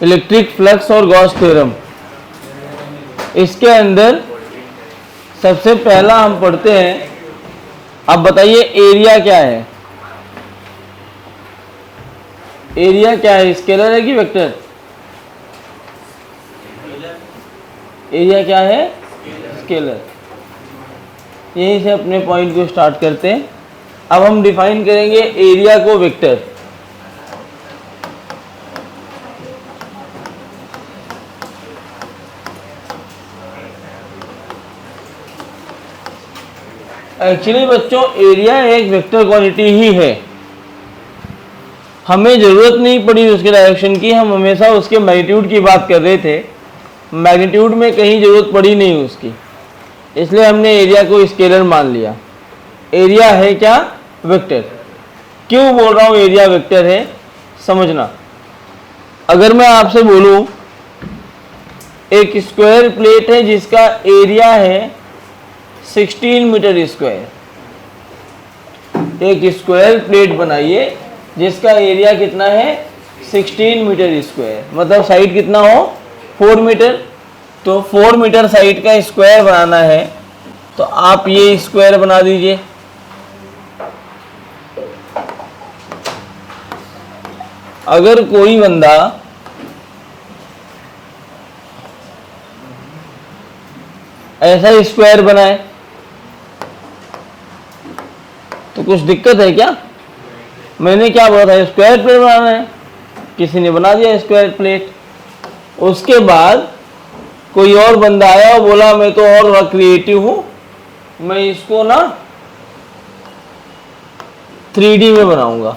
Electric flux और Gauss theorem. इसके अंदर सबसे पहला हम पढ़ते हैं, अब बताइए एरिया क्या है। एरिया क्या है, स्केलर है कि वेक्टर? एरिया क्या है? स्केलर। यहीं से अपने पॉइंट को स्टार्ट करते हैं। अब हम डिफाइन करेंगे एरिया को वेक्टर। एक्चुअली बच्चों एरिया एक वेक्टर क्वांटिटी ही है, हमें जरूरत नहीं पड़ी उसके डायरेक्शन की, हम हमेशा उसके मैग्नीट्यूड की बात कर रहे थे। मैग्नीट्यूड में कहीं जरूरत पड़ी नहीं उसकी, इसलिए हमने एरिया को स्केलर मान लिया। एरिया है क्या? वेक्टर। क्यों बोल रहा हूं एरिया वेक्टर है, समझना। अगर मैं आपसे बोलूं एक स्क्वायर प्लेट है जिसका एरिया है 16 मीटर स्क्वायर, एक स्क्वायर प्लेट बनाइए जिसका एरिया कितना है? 16 मीटर स्क्वायर, मतलब साइड कितना हो? 4 मीटर। तो 4 मीटर साइड का स्क्वायर बनाना है तो आप ये स्क्वायर बना दीजिए। अगर कोई बंदा ऐसा स्क्वायर बनाए तो कुछ दिक्कत है क्या? मैंने क्या बोला था, स्क्वायर प्लेट बनाना है, किसी ने बना दिया स्क्वायर प्लेट। उसके बाद कोई और बंदा आया और बोला मैं तो और बड़ा क्रिएटिव हूं, मैं इसको ना 3D में बनाऊंगा।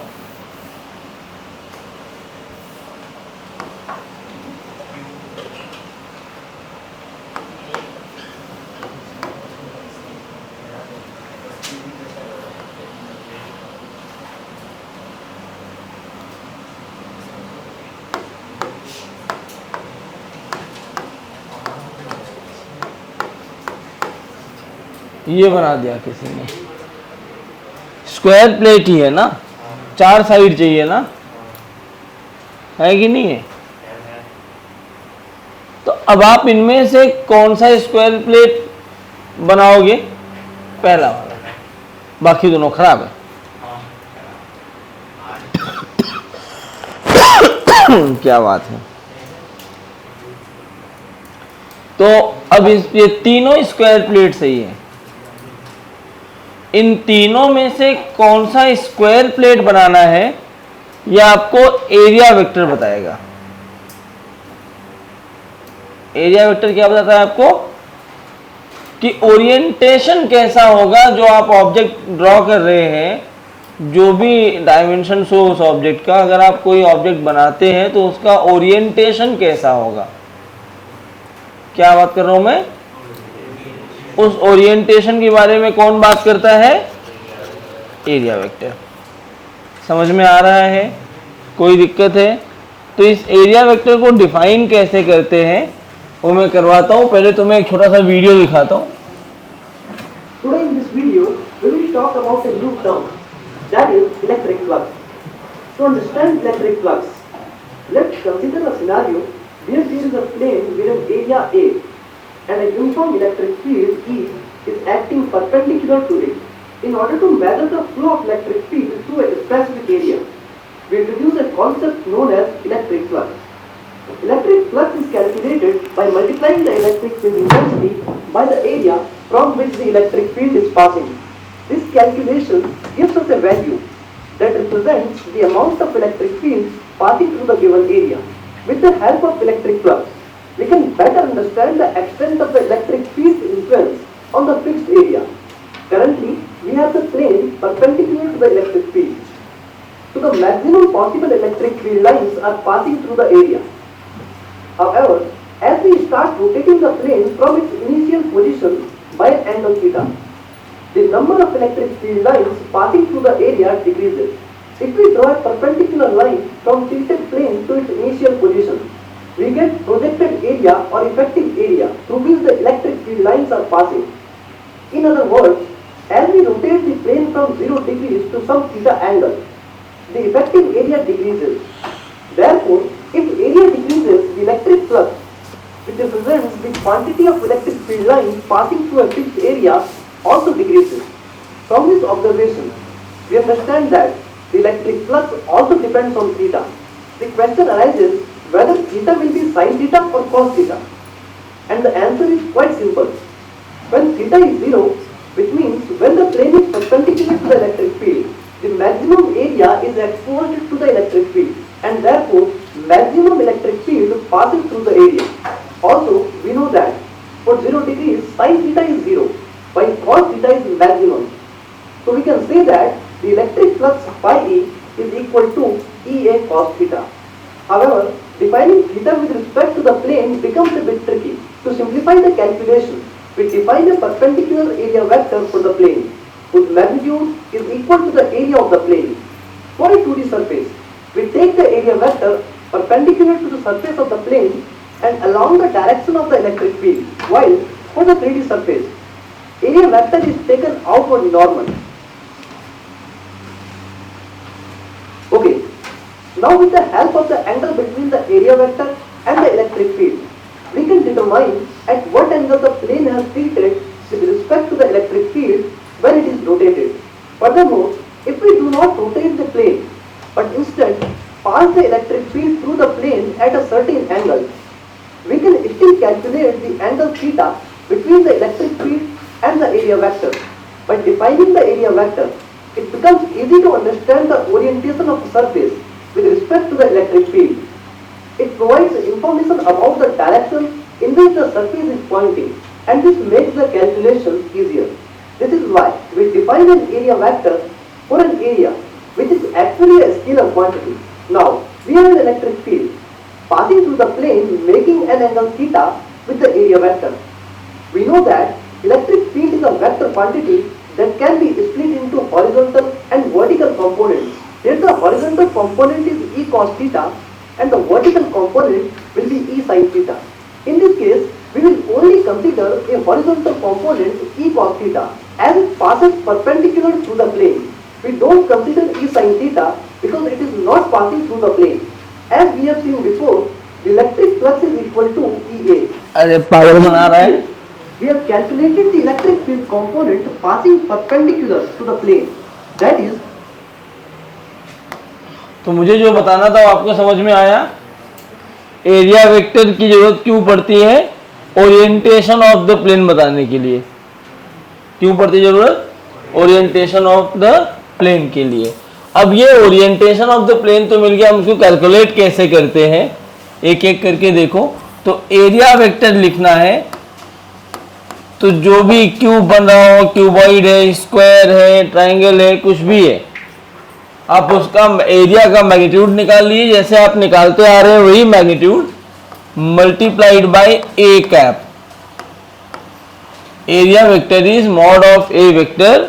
ये बना दिया किसी ने, स्क्वायर प्लेट ही है ना, 4 साइड चाहिए ना, है कि नहीं है? तो अब आप इनमें से कौन सा स्क्वायर प्लेट बनाओगे? पहला वाला, बाकी दोनों खराब है। क्या बात है। तो अब ये तीनों स्क्वायर प्लेट सही है, इन तीनों में से कौन सा स्क्वायर प्लेट बनाना है यह आपको एरिया वेक्टर बताएगा। एरिया वेक्टर क्या बताता है आपको? कि ओरिएंटेशन कैसा होगा जो आप ऑब्जेक्ट ड्रॉ कर रहे हैं, जो भी डायमेंशन हो उस ऑब्जेक्ट का, अगर आप कोई ऑब्जेक्ट बनाते हैं तो उसका ओरिएंटेशन कैसा होगा। क्या बात कर रहा हूं मैं? उस ओरिएंटेशन के बारे में कौन बात करता है? Area vector. समझ में आ रहा है? कोई दिक्कत है? तो इस एरिया वेक्टर को डिफाइन कैसे करते हैं वो मैं करवाता हूं। पहले तो मैं एक छोटा सा वीडियो दिखाता हूं। Today in this video we will talk about a new term, that is electric flux. To understand electric flux, let's consider a scenario where there is a plane with an area A and a uniform electric field E is acting perpendicular to it. In order to measure the flow of electric field through a specific area, we introduce a concept known as electric flux. Electric flux is calculated by multiplying the electric field intensity by the area from which the electric field is passing. This calculation gives us a value that represents the amount of electric field passing through the given area. With the help of electric flux, we can better understand the extent of the electric field influence on the fixed area. Currently, we have the plane perpendicular to the electric field. So the maximum possible electric field lines are passing through the area. However, as we start rotating the plane from its initial position by an angle theta, the number of electric field lines passing through the area decreases. If we draw a perpendicular line from tilted plane to its initial position, we get projected area or effective area through which the electric field lines are passing. In other words, as we rotate the plane from 0 degrees to some theta angle, the effective area decreases. Therefore, if area decreases, the electric flux, which represents the quantity of electric field lines passing through a fixed area, also decreases. From this observation, we understand that the electric flux also depends on theta. The question arises whether theta will be sin theta or cos theta. And the answer is quite simple. When theta is 0, which means when the plane is perpendicular to the electric field, the maximum area is exposed to the electric field, and therefore maximum electric field passes through the area. Also, we know that for 0 degrees sin theta is 0, while cos theta is maximum. So we can say that the electric flux phi E is equal to Ea cos theta. However, defining theta with respect to the plane becomes a bit tricky. To simplify the calculation, we define a perpendicular area vector for the plane, whose magnitude is equal to the area of the plane. For a 2D surface, we take the area vector perpendicular to the surface of the plane and along the direction of the electric field, while for the 3D surface, area vector is taken outward normal. Okay, now with the help of the angle between the area vector and the electric field, we can determine at what angle the plane has tilted with respect to the electric field when it is rotated. Furthermore, if we do not rotate the plane, but instead pass the electric field through the plane at a certain angle, we can still calculate the angle theta between the electric field and the area vector. By defining the area vector, it becomes easy to understand the orientation of the surface with respect to the electric field. It provides information about the direction in which the surface is pointing, and this makes the calculation easier. This is why we define an area vector for an area which is actually a scalar quantity. Now, we have an electric field passing through the plane making an angle theta with the area vector. We know that electric field is a vector quantity that can be split into horizontal and vertical components. Here the horizontal component is E cos theta and the vertical component will be E sin theta. In this case, we will only consider a horizontal component E cos theta as it passes perpendicular through the plane. We don't consider E sin theta because it is not passing through the plane. As we have seen before, the electric flux is equal to Ea. अरे पागल बना रहा है. We have calculated the electric field component passing perpendicular to the plane. That is, तो मुझे जो बताना था वो आपको समझ में आया. एरिया वेक्टर की जरूरत क्यों पड़ती है? ओरिएंटेशन ऑफ द प्लेन बताने के लिए. क्यों पड़ती है जरूरत? ओरिएंटेशन ऑफ द प्लेन के लिए. अब ये ओरिएंटेशन ऑफ द प्लेन तो मिल गया, हम उसको कैलकुलेट कैसे करते हैं एक एक करके देखो. तो एरिया वेक्टर लिखना है, तो जो भी क्यूब बन रहा हो, क्यूबॉइड है, स्क्वायर है, ट्राइंगल है, कुछ भी है, आप उसका एरिया का मैग्नीट्यूड निकाल लीजिए. जैसे आप निकालते आ रहे हैं वही magnitude multiplied by A cap. Area vector is mod of A vector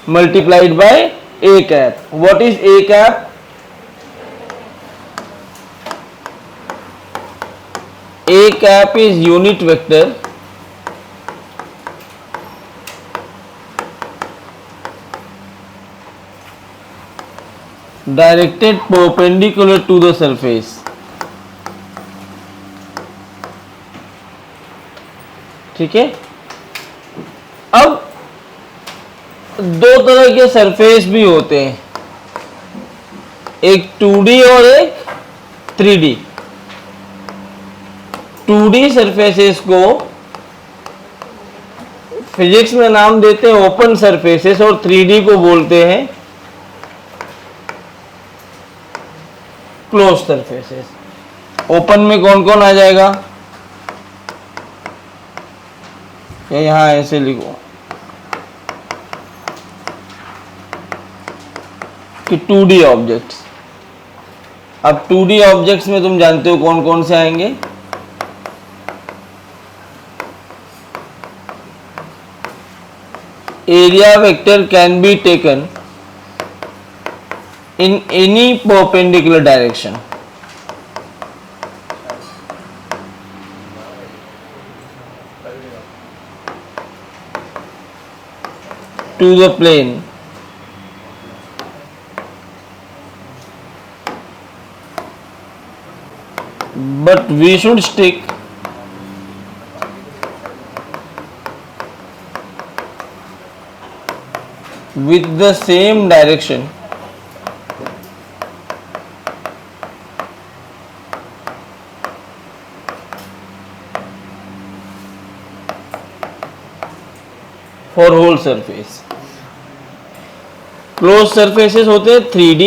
multiplied by A cap. What is A cap? A cap is unit vector directed perpendicular to the surface. ठीक है. अब दो तरह के सरफेस भी होते हैं, एक 2D और एक 3D. 2D सरफेसेस को फिजिक्स में नाम देते हैं ओपन सरफेसेस और 3D को बोलते हैं क्लोज सरफेसेस. ओपन में कौन कौन आ जाएगा? या यहां ऐसे लिखो कि 2D ऑब्जेक्ट्स. अब 2D ऑब्जेक्ट्स में तुम जानते हो कौन कौन से आएंगे? Area vector can be taken in any perpendicular direction to the plane but we should stick with the same direction for whole surface. Close surfaces होते हैं 3D,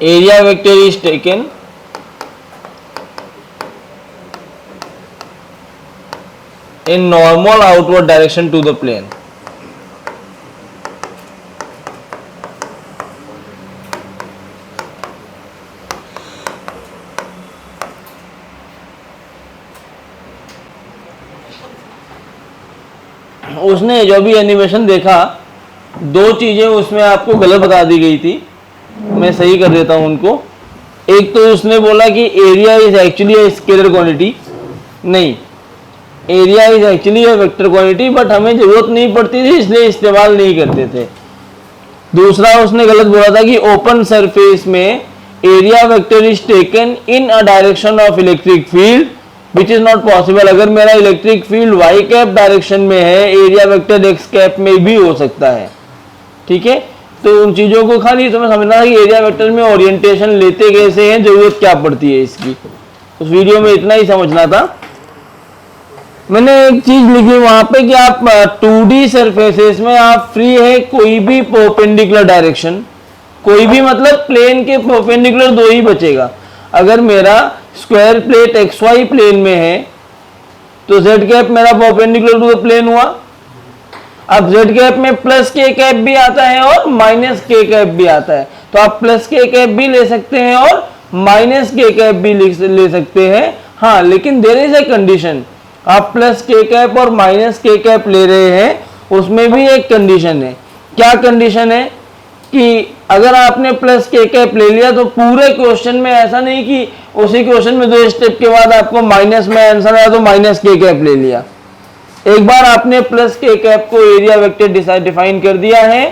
area vector is taken in normal outward direction to the plane. उसने जो भी animation देखा, दो चीजें उसमें आपको गलत बता दी गई थी, मैं सही कर देता हूं उनको। एक तो उसने बोला कि area is actually a scalar quantity, नहीं, area is actually a vector quantity, but हमें जरूरत नहीं पड़ती थी इसलिए इस्तेमाल नहीं करते थे। दूसरा उसने गलत बोला था कि ओपन सरफेस में area vector is taken in a direction of electric field which is not possible. अगर मेरा electric field Y cap direction में है, एरिया वेक्टर एक्स कैप में भी हो सकता है। ठीक है, तो उन चीजों को खाली तुम्हें समझना है कि एरिया वेक्टर में ओरिएंटेशन लेते कैसे हैं, जरूरत क्या पड़ती है इसकी। उस वीडियो में इतना ही समझना था। मैंने एक चीज लिखी वहां पे कि आप 2D सरफेसेस में आप फ्री है कोई भी परपेंडिकुलर डायरेक्शन, कोई भी मतलब प्लेन के परपेंडिकुलर दो ही बचेगा। अगर मेरा स्क्वायर प्लेट XY प्लेन में है तो z कैप मेरा परपेंडिकुलर टू द प्लेन हुआ। अब z कैप में प्लस k कैप भी आता है और माइनस k कैप भी आता है, तो आप प्लस k कैप भी ले सकते हैं और माइनस k कैप भी ले सकते हैं। हाँ, लेकिन देयर इज ए कंडीशन। आप प्लस k कैप और माइनस k कैप ले रहे हैं, उसमें भी एक कंडीशन है। क्या कंडीशन है कि अगर आपने प्लस k कैप ले लिया तो पूरे क्वेश्चन में ऐसा नहीं कि उसी क्वेश्चन में 2 स्टेप के बाद आपको माइनस में आंसर आया तो माइनस k कैप ले लिया। एक बार आपने प्लस k कैप को एरिया वेक्टर डिफाइन कर दिया है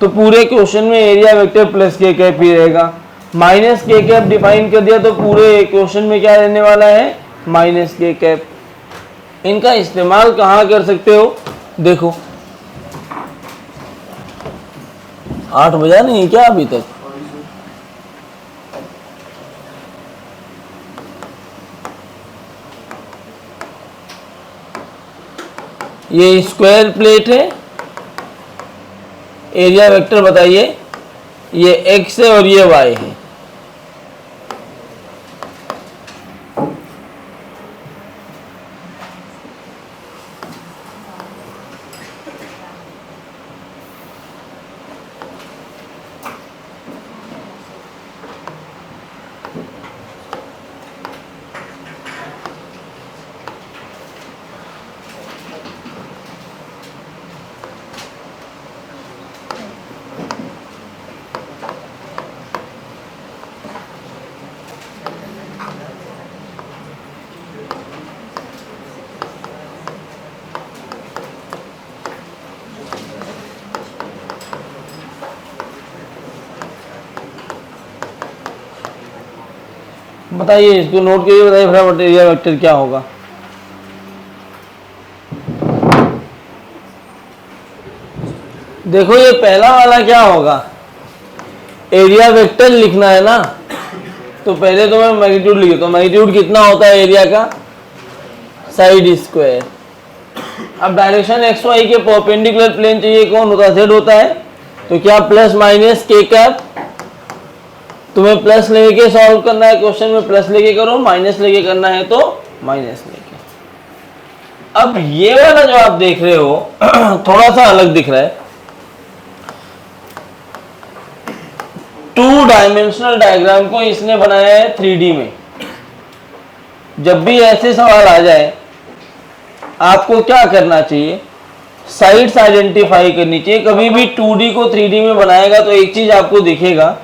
तो पूरे क्वेश्चन में area vector plus k cap ही रहेगा। माइनस k कैप डिफाइन कर दिया तो पूरे क्वेश्चन में क्या रहने वाला है, माइनस k कैप। इनका इस्तेमाल कहाँ कर सकते हो, देखो 8 बजा नहीं क्या अभी तक? ये स्क्वायर प्लेट है, एरिया वेक्टर बताइए, ये x है और ये y है। बताइए, इसको नोट कीजिए, बताइए फटाफट एरिया वेक्टर क्या होगा। देखो ये पहला वाला क्या होगा, एरिया वेक्टर लिखना है ना, तो पहले तो मैं मैग्नीट्यूड लिखता हूं। मैग्नीट्यूड कितना होता है एरिया का, साइड स्क्वायर। अब डायरेक्शन एक्स वाई के परपेंडिकुलर प्लेन चाहिए, कौन होता है, जेड होता है। तो क्या प्लस माइनस के कैप, तुम्हें प्लस लेके सॉल्व करना है क्वेश्चन में, प्लस लेके करो, माइनस लेके करना है तो माइनस लेके। अब ये वाला जो आप देख रहे हो थोड़ा सा अलग दिख रहा है। 2 डायमेंशनल डायग्राम को इसने बनाया है 3D में। जब भी ऐसे सवाल आ जाए आपको क्या करना चाहिए, साइड्स आइडेंटिफाई करनी चाहिए। कभी भी 2D को 3D में बनाएगा तो एक चीज आपको दिखेगा,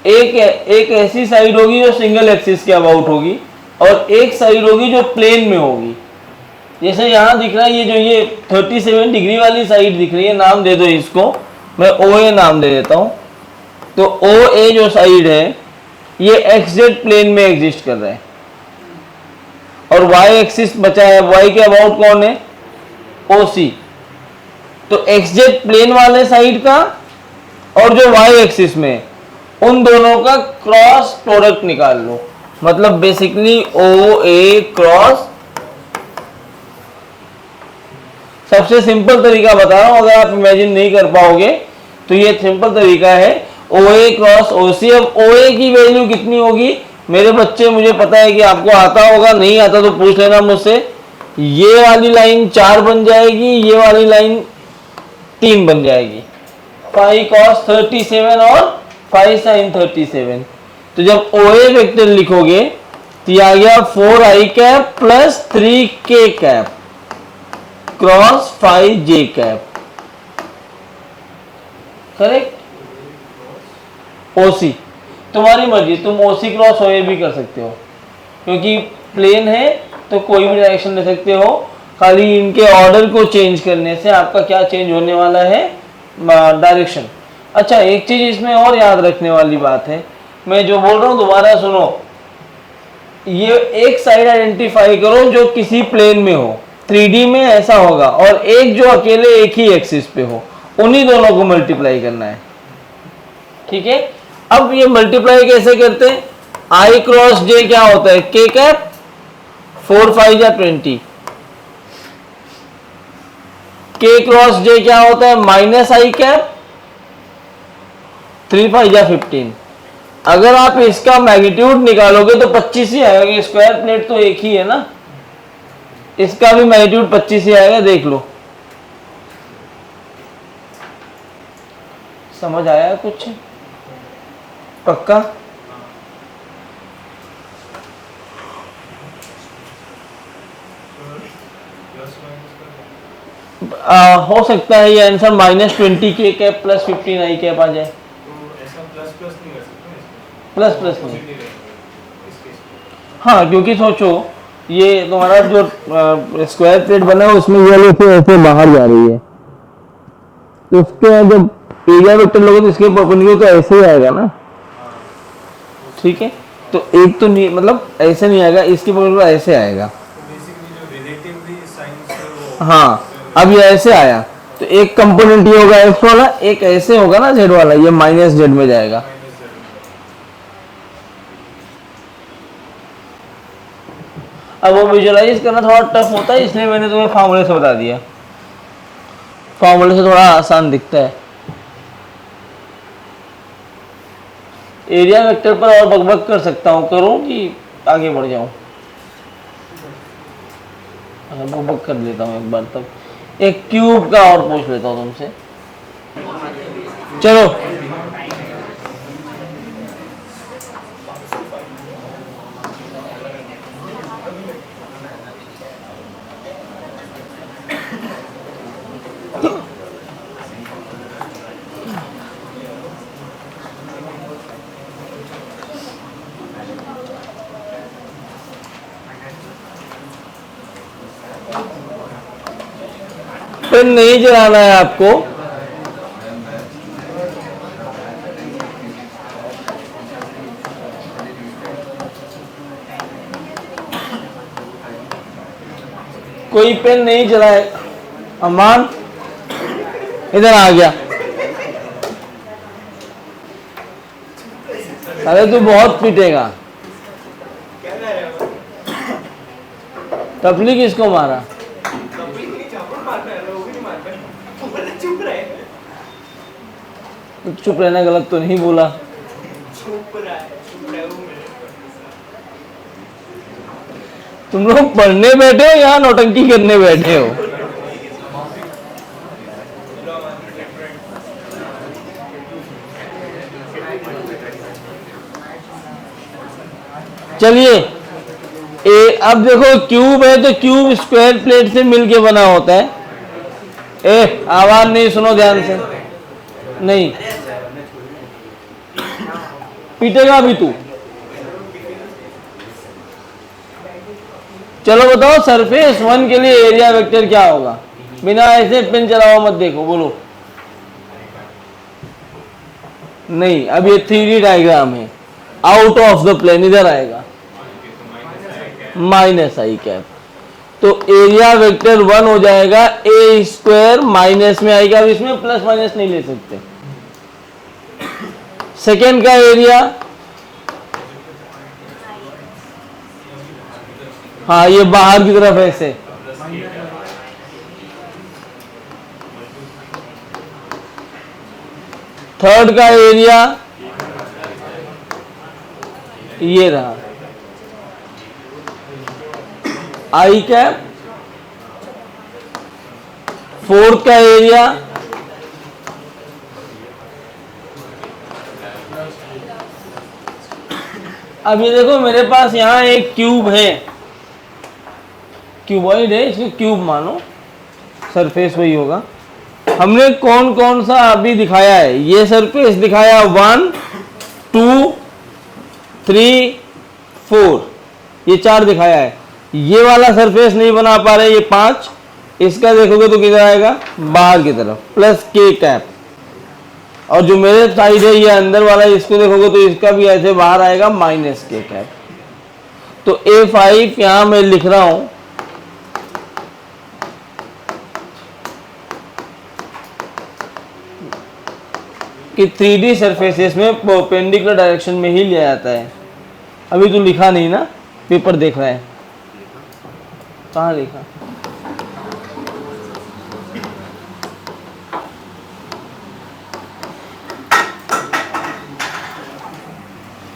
एक ऐसी साइड होगी जो सिंगल एक्सिस के अबाउट होगी और एक साइड होगी जो प्लेन में होगी। जैसे यहाँ दिख रहा है ये जो ये 37 डिग्री वाली साइड दिख रही है, नाम दे दो इसको, मैं OA नाम दे देता हूँ। तो OA जो साइड है ये XZ प्लेन में एग्जिस्ट कर रहा है और Y एक्सिस बचा है, Y के अबाउट कौन है, OC। तो XZ प्लेन वाले साइड का और जो Y एक्सिस में, उन दोनों का क्रॉस प्रोडक्ट निकाल लो। मतलब बेसिकली OA क्रॉस, सबसे सिंपल तरीका बता रहा हूं, अगर आप इमेजिन नहीं कर पाओगे तो ये सिंपल तरीका है, OA क्रॉस OC। अब OA की वैल्यू कितनी होगी मेरे बच्चे, मुझे पता है कि आपको आता होगा, नहीं आता तो पूछ लेना मुझसे। ये वाली लाइन 4 बन जाएगी, ये वाली लाइन 3 बन जाएगी, 5 cos 37 और 5 sin 37। तो जब OA वेक्टर लिखोगे तो ये आ गया 4i cap plus 3k cap cross 5j cap, correct. OC तुम्हारी मर्जी, तुम OC क्रॉस OA भी कर सकते हो, क्योंकि प्लेन है तो कोई भी डायरेक्शन ले सकते हो। खाली इनके ऑर्डर को चेंज करने से आपका क्या चेंज होने वाला है, डायरेक्शन। अच्छा, एक चीज इसमें और याद रखने वाली बात है, मैं जो बोल रहा हूँ दोबारा सुनो। ये एक साइड आइडेंटिफाई करो जो किसी प्लेन में हो, 3D में ऐसा होगा, और एक जो अकेले एक ही एक्सिस पे हो, उन्हीं दोनों को मल्टीप्लाई करना है, ठीक है। अब ये मल्टीप्लाई कैसे करते हैं, I क्रॉस J क्या होता है, K कैप, 4 5 या 20। K क्रॉस J क्या होता है, माइनस I कैप, 3 5 या 15। अगर आप इसका मैग्नीट्यूड निकालोगे तो 25 ही आएगा, स्क्वायर प्लेट तो एक ही है ना, इसका भी मैग्नीट्यूड 25 ही आएगा, देख लो। समझ आया कुछ, पक्का? हो सकता है ये answer -20k cap plus 15i cap आ जाए। प्लस नहीं, हाँ, क्योंकि सोचो ये तुम्हारा जो स्क्वायर प्लेट बना है उसमें ये ऐसे बाहर जा रही है, तो उसके जब एरिया वेक्टर लोगे तो इसके परपेंडिकुलर तो ऐसे ही आएगा ना, ठीक है। तो एक तो नहीं, मतलब ऐसे नहीं आएगा, इसके परपेंडिकुलर ऐसे आएगा। हाँ, अब ये ऐसे आया तो एक कंपोनेंट ये होगा एक्स वाला, एक ऐसे होगा ना जेड वाला, ये माइनस जेड में जाएगा। अब वो विजुअलाइज करना थोड़ा टफ होता है, इसलिए मैंने तुम्हें फार्मूले से बता दिया, फार्मूले से थोड़ा आसान दिखता है। एरिया वेक्टर पर और बकबक कर सकता हूँ, करूँ कि आगे बढ़ जाऊँ? बकबक कर लेता हूँ एक बार, तब एक क्यूब का और पूछ लेता हूँ तुमसे, चलो। पेन नहीं जलाना है आपको, कोई पेन नहीं जलाए। अमान इधर आ गया, अरे तू बहुत पीटेगा। टपली किसको मारा? चुप रहना गलत तो नहीं बोला। तुम लोग पढ़ने बैठे हो या नौटंकी करने बैठे हो? चलिए अब देखो क्यूब है तो क्यूब स्क्वायर प्लेट से मिलके बना होता है। आवाज नहीं, सुनो ध्यान से, नहीं पीटेगा भी तू। चलो बताओ सरफेस 1 के लिए एरिया वेक्टर क्या होगा? बिना ऐसे पेन चलाओ मत, देखो बोलो। नहीं, अब ये 3D डायग्राम है, आउट ऑफ द प्लेन इधर आएगा माइनस आई कैप, तो एरिया वेक्टर 1 हो जाएगा ए स्क्वायर, माइनस में आएगा, अब इसमें प्लस माइनस नहीं ले सकते। सेकेंड का एरिया, हाँ ये बाहर की तरफ ऐसे, थर्ड का एरिया ये रहा आई कैप, फोर्थ का एरिया अब ये देखो मेरे पास यहां एक क्यूब है, क्यूबॉइड है, इसको क्यूब मानो, सरफेस वही होगा। हमने कौन कौन सा अभी दिखाया है? ये सरफेस दिखाया 1 2 3 4, ये 4 दिखाया है। ये वाला सरफेस नहीं बना पा रहे, ये 5, इसका देखोगे तो किधर आएगा? बाहर की तरफ, प्लस के कैप। और जो मेरे साइड है ये अंदर वाला, इसको देखोगे तो इसका भी ऐसे बाहर आएगा माइनस के कैप। तो A5 यहां मैं लिख रहा हूं कि 3D सरफेसेस में परपेंडिकुलर डायरेक्शन में ही लिया जाता है। अभी तो लिखा नहीं ना, पेपर देख रहा है, कहाँ लिखा?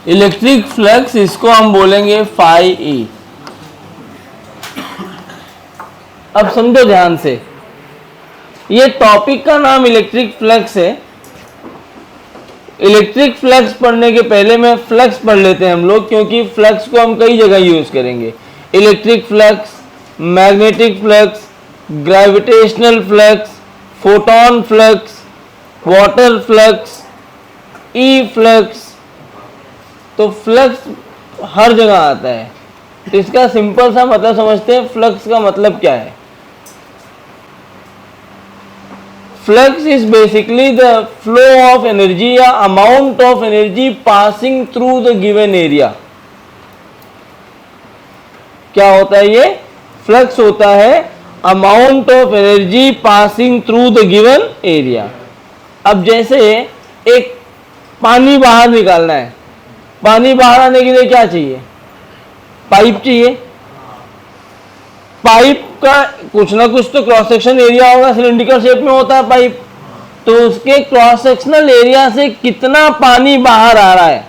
इलेक्ट्रिक फ्लक्स, इसको हम बोलेंगे फाई ई। अब समझो ध्यान से, ये टॉपिक का नाम इलेक्ट्रिक फ्लक्स है। इलेक्ट्रिक फ्लक्स पढ़ने के पहले में फ्लक्स पढ़ लेते हैं हम लोग, क्योंकि फ्लक्स को हम कई जगह यूज करेंगे। Electric flux, magnetic flux, gravitational flux, photon flux, water flux, E flux. तो फ्लक्स हर जगह आता है। तो इसका सिंपल सा मतलब समझते हैं, फ्लक्स का मतलब क्या है? Flux is basically the flow of energy या amount of energy passing through the given area। क्या होता है ये? फ्लक्स होता है amount of energy passing through the given area। अब जैसे एक पानी बाहर निकालना है, पानी बाहर आने के लिए क्या चाहिए? पाइप चाहिए। पाइप का कुछ ना कुछ तो क्रॉस सेक्शन एरिया होगा, सिलिंड्रिकल शेप में होता है पाइप, तो उसके क्रॉस सेक्शनल एरिया से कितना पानी बाहर आ रहा है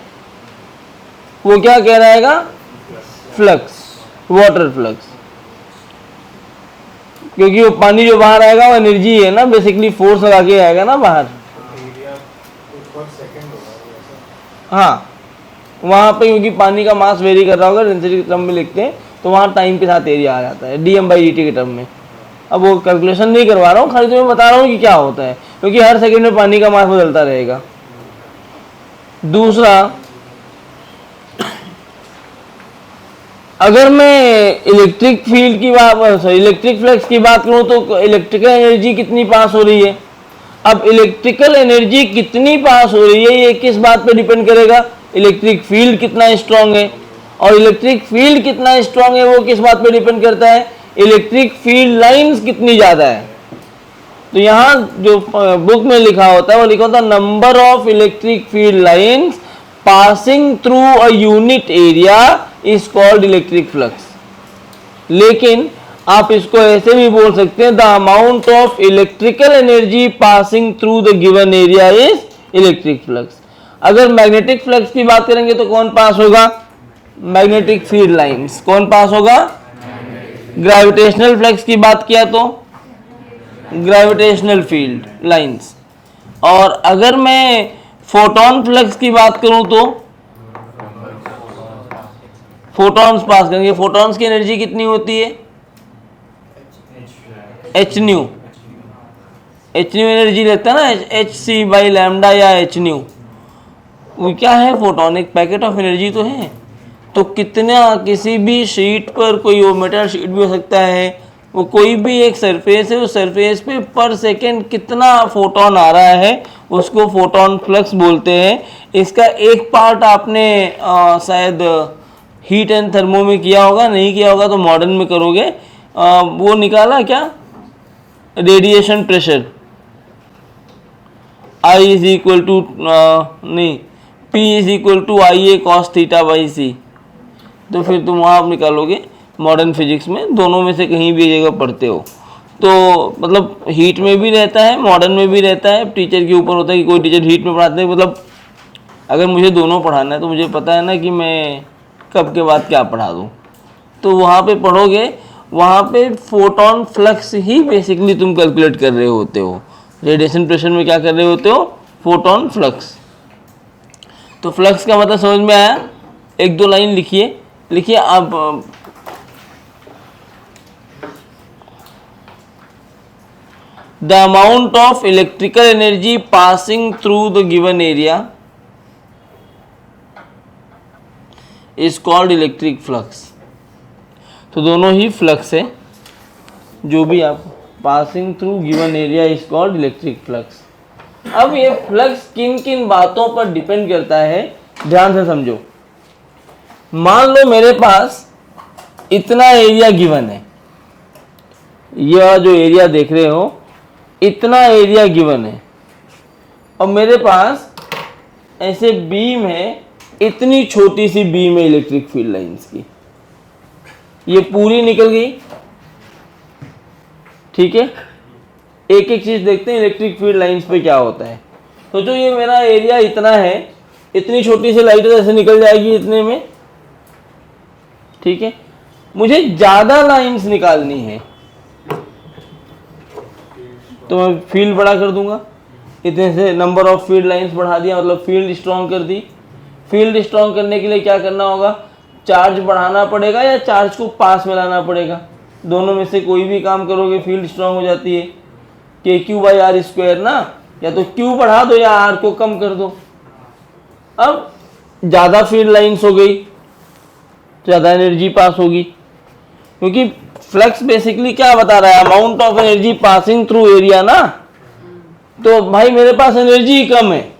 वो क्या कह रहेगा? Flux, water flux. क्योंकि वो पानी जो बाहर आएगा वो एनर्जी है ना, बेसिकली फोर्स लगा के आएगा ना बाहर। हाँ, वहां पे क्योंकि पानी का मास वेरी कर रहा होगा, डेंसिटी के टर्म में लिखते हैं, तो वहाँ टाइम के साथ एरिया आ जाता है dm/dt के टर्म में। अब वो कैलकुलेशन नहीं करवा रहा हूँ, खाली तुम्हें बता रहा हूँ कि क्या होता है, क्योंकि हर सेकंड में पानी का मास बदलता रहेगा। दूसरा, अगर मैं इलेक्ट्रिक फील्ड की बात, इलेक्ट्रिक फ्लक्स की बात करूँ तो इलेक्ट्रिकल एनर्जी कितनी पास हो रही है? अब इलेक्ट्रिकल एनर्जी कितनी पास हो रही है ये किस बात पे डिपेंड करेगा? इलेक्ट्रिक फील्ड कितना स्ट्रांग है, और इलेक्ट्रिक फील्ड कितना स्ट्रांग है वो किस बात पे डिपेंड करता है? इलेक्ट्रिक फील्ड लाइंस कितनी ज्यादा है। तो यहाँ जो बुक में लिखा होता है वो लिखा होता है number of electric field lines passing through a unit area is called electric flux. लेकिन आप इसको ऐसे भी बोल सकते हैं, the amount of electrical energy passing through the given area is electric flux. अगर मैग्नेटिक फ्लक्स की बात करेंगे तो कौन पास होगा? Magnetic field lines. कौन पास होगा? ग्रेविटेशनल फ्लक्स की बात किया तो ग्रेविटेशनल फील्ड लाइंस। और अगर मैं फोटोन फ्लक्स की बात करूं तो फोटॉन्स पास करेंगे। फोटॉन्स की एनर्जी कितनी होती है? H new. H new energy लेता है ना, एच सी बाई लैम्डा या एच न्यू। वो क्या है? फोटोन, एक पैकेट ऑफ एनर्जी तो है। तो कितना, किसी भी शीट पर, कोई वो मेटल शीट भी हो सकता है, वो कोई भी एक सरफेस है, उस सरफेस पे पर सेकेंड कितना फोटोन आ रहा है उसको फोटोन फ्लक्स बोलते हैं। इसका एक पार्ट आपने शायद हीट एंड थर्मो में किया होगा, नहीं किया होगा तो मॉडर्न में करोगे। वो निकाला क्या? Radiation pressure I is equal to नहीं, P is equal to I A cos theta by c. तो फिर तुम आप निकालोगे मॉडर्न फिजिक्स में, दोनों में से कहीं भी जगह पढ़ते हो तो मतलब हीट में भी रहता है, मॉडर्न में भी रहता है। टीचर के ऊपर होता है कि कोई टीचर हीट में पढ़ाते हैं, मतलब अगर मुझे दोनों पढ़ाना है तो मुझे पता है ना कि मैं कब के बाद क्या पढ़ा दूँ। तो वहाँ पे पढ़ोगे, वहाँ पे फोटोन फ्लक्स ही बेसिकली तुम कैलकुलेट कर रहे होते हो। रेडिएशन प्रेशर में क्या कर रहे होते हो? Photon flux. तो फ्लक्स का मतलब समझ में आया? एक दो लाइन लिखिए, लिखिए अब the amount of electrical energy passing through the given area is called electric flux। तो दोनों ही फ्लक्स है, जो भी आप passing through given area is called electric flux. अब ये फ्लक्स किन किन बातों पर डिपेंड करता है, ध्यान से समझो। मान लो मेरे पास इतना एरिया गिवन है, यह जो एरिया देख रहे हो इतना एरिया गिवन है, और मेरे पास ऐसे बीम है, इतनी छोटी सी बीम है इलेक्ट्रिक फील्ड लाइंस की, ये पूरी निकल गई। ठीक है, एक एक चीज देखते हैं इलेक्ट्रिक फील्ड लाइंस पे क्या होता है। तो जो ये मेरा एरिया इतना है, इतनी छोटी सी लाइट ऐसे निकल जाएगी इतने में। ठीक है, मुझे ज्यादा लाइंस निकालनी है तो मैं फील्ड बड़ा कर दूंगा, इतने से नंबर ऑफ फील्ड लाइंस बढ़ा दिया, मतलब फील्ड स्ट्रॉन्ग कर दी। फील्ड स्ट्रॉन्ग करने के लिए क्या करना होगा? चार्ज बढ़ाना पड़ेगा या चार्ज को पास में लाना पड़ेगा? दोनों में से कोई भी काम करोगे फील्ड स्ट्रॉन्ग हो जाती है। K q by r square ना, या तो क्यू बढ़ा दो या आर को कम कर दो। अब ज़्यादा फील्ड लाइंस हो गई तो ज़्यादा एनर्जी पास होगी, क्योंकि फ्लक्स बेसिकली क्या बता रहा है? Amount of energy passing through area ना। तो भाई मेरे पास एनर्जी कम है,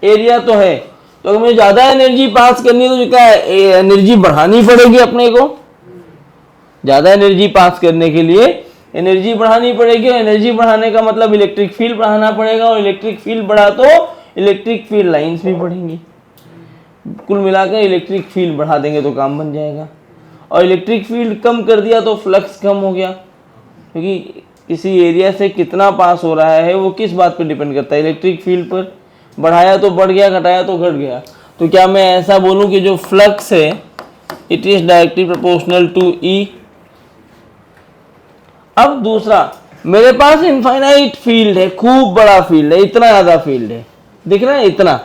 एरिया तो है, तो अगर मुझे ज़्यादा एनर्जी पास करनी है तो क्या है? एनर्जी बढ़ानी पड़ेगी अपने को। ज़्यादा एनर्जी पास करने के लिए एनर्जी बढ़ानी पड़ेगी, और एनर्जी बढ़ाने का मतलब इलेक्ट्रिक फील्ड बढ़ाना पड़ेगा, और इलेक्ट्रिक फील्ड बढ़ा तो इलेक्ट्रिक फील्ड लाइंस भी बढ़ेंगी। कुल मिलाकर इलेक्ट्रिक फील्ड बढ़ा देंगे तो काम बन जाएगा। और इलेक्ट्रिक फील्ड कम कर दिया तो फ्लक्स कम हो गया, क्योंकि किसी एरिया से कितना पास हो रहा है वो किस बात पर डिपेंड करता है? इलेक्ट्रिक फील्ड पर। बढ़ाया तो बढ़ गया, घटाया तो घट गया। तो क्या मैं ऐसा बोलूं कि जो फ्लक्स है it is directly proportional to E. अब दूसरा, मेरे पास इनफाइनाइट फील्ड है, खूब बड़ा फील्ड है, इतना ज्यादा फील्ड है, दिख रहा है इतना।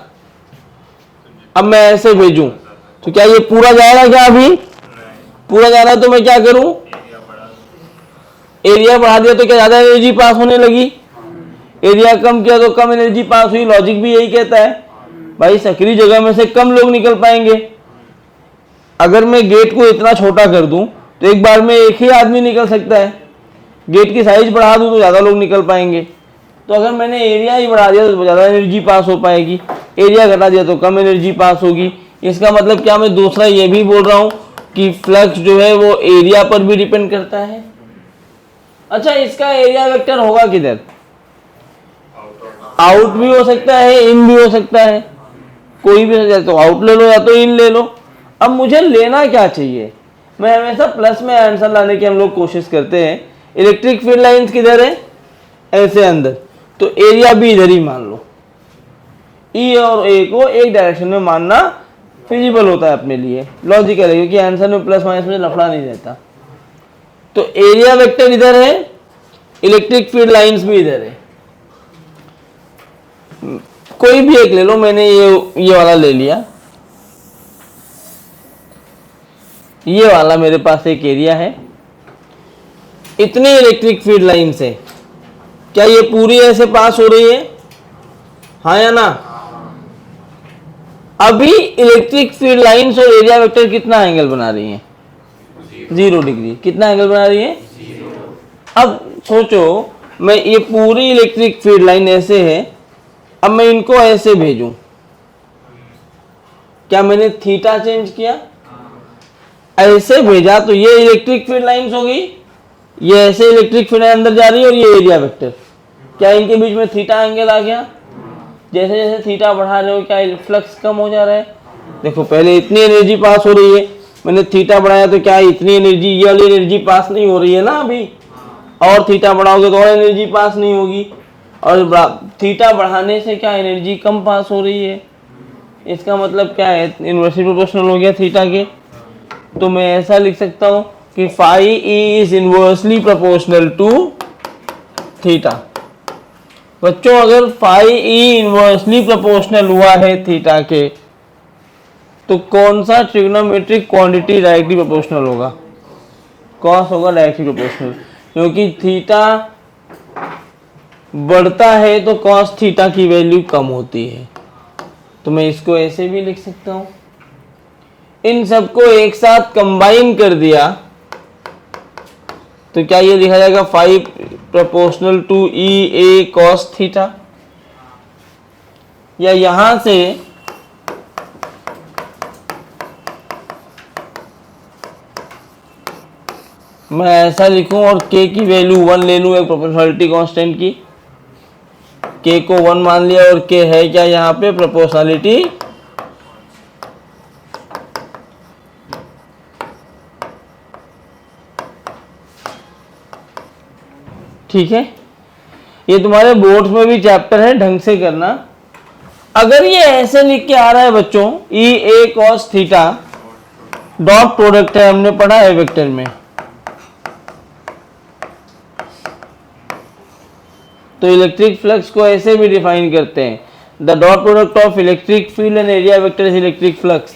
अब मैं ऐसे भेजूं तो क्या ये पूरा जाएगा? क्या अभी पूरा जा रहा है तो मैं क्या करूं? एरिया बढ़ा दिया तो क्या ज्यादा एनर्जी पास होने लगी? एरिया कम किया तो कम एनर्जी पास हुई। लॉजिक भी यही कहता है भाई, सक्रिय जगह में से कम लोग निकल पाएंगे। अगर मैं गेट को इतना छोटा कर दूं तो एक बार में एक ही आदमी निकल सकता है। गेट की साइज बढ़ा दूं तो ज्यादा लोग निकल पाएंगे। तो अगर मैंने एरिया ही बढ़ा दिया तो ज्यादा एनर्जी पास हो पाएगी, एरिया घटा दिया तो कम एनर्जी पास होगी। इसका मतलब क्या मैं दूसरा ये भी बोल रहा हूं कि फ्लक्स जो है वो एरिया पर भी डिपेंड करता है। अच्छा, इसका एरिया वेक्टर होगा किधर? आउट भी हो सकता है, इन भी हो सकता है, कोई भी हो जाए तो आउट ले लो या तो इन ले लो। अब मुझे लेना क्या चाहिए? मैं हमेशा प्लस में आंसर लाने की हम लोग कोशिश करते हैं। इलेक्ट्रिक फील्ड लाइंस किधर है? ऐसे अंदर, तो एरिया भी इधर ही मान लो। ई और ए को एक डायरेक्शन में मानना फिजिबल होता है अपने लिए, लॉजिकल है, क्योंकि आंसर में प्लस माइनस में लफड़ा नहीं रहता। तो एरिया वेक्टर इधर है, इलेक्ट्रिक फील्ड लाइंस भी इधर है। कोई भी एक ले लो, मैंने ये वाला ले लिया। ये वाला मेरे पास एक एरिया है, इतनी इलेक्ट्रिक फील्ड लाइन से, क्या ये पूरी ऐसे पास हो रही है, हाँ या ना? अभी इलेक्ट्रिक फील्ड लाइंस और एरिया वेक्टर कितना एंगल बना रही हैं? 0 डिग्री। कितना एंगल बना रही है? अब सोचो, मैं ये पूरी इलेक्ट्रिक फील्ड लाइन ऐसे है, अब मैं इनको ऐसे भेजूं, क्या मैंने थीटा चेंज किया? ऐसे भेजा तो ये इलेक्ट्रिक फील्ड लाइंस होगी, ये ऐसे इलेक्ट्रिक फील्ड अंदर जा रही है, और ये एरिया वेक्टर, क्या इनके बीच में थीटा एंगल आ गया? जैसे जैसे थीटा बढ़ा रहे हो क्या फ्लक्स कम हो जा रहा है? देखो पहले इतनी एनर्जी पास हो रही है, मैंने थीटा बढ़ाया तो क्या इतनी एनर्जी, ये वाली एनर्जी पास नहीं हो रही है ना अभी, और थीटा बढ़ाओगे तो और एनर्जी पास नहीं होगी, और थीटा बढ़ाने से क्या एनर्जी कम पास हो रही है। इसका मतलब क्या है? इनवर्सली प्रोपोर्शनल हो गया थीटा के। तो मैं ऐसा लिख सकता हूं कि phi E is inversely proportional to theta. बच्चों अगर फाई ई इनवर्सली प्रोपोर्शनल हुआ है थीटा के, तो कौन सा ट्रिग्नोमेट्रिक क्वांटिटी डायरेक्टली प्रोपोर्शनल होगा? कॉस होगा डायरेक्टली प्रोपोर्शनल, क्योंकि थीटा बढ़ता है तो कॉस थीटा की वैल्यू कम होती है। तो मैं इसको ऐसे भी लिख सकता हूं। इन सबको एक साथ कंबाइन कर दिया तो क्या ये लिखा जाएगा 5 proportional to E A cos theta, या यहां से मैं ऐसा लिखूं और k की वैल्यू 1 ले लूं, एक प्रोपोर्शनलिटी कांस्टेंट की, k को 1 मान लिया, और k है क्या यहाँ पे? प्रोपोर्शनलिटी। ठीक है, ये तुम्हारे बोर्ड्स में भी चैप्टर है, ढंग से करना। अगर ये ऐसे लिख के आ रहा है बच्चों, ई A cos theta dot product है, हमने पढ़ा है वेक्टर में, तो इलेक्ट्रिक फ्लक्स को ऐसे भी डिफाइन करते हैं, the dot product of electric field and area vector is electric flux.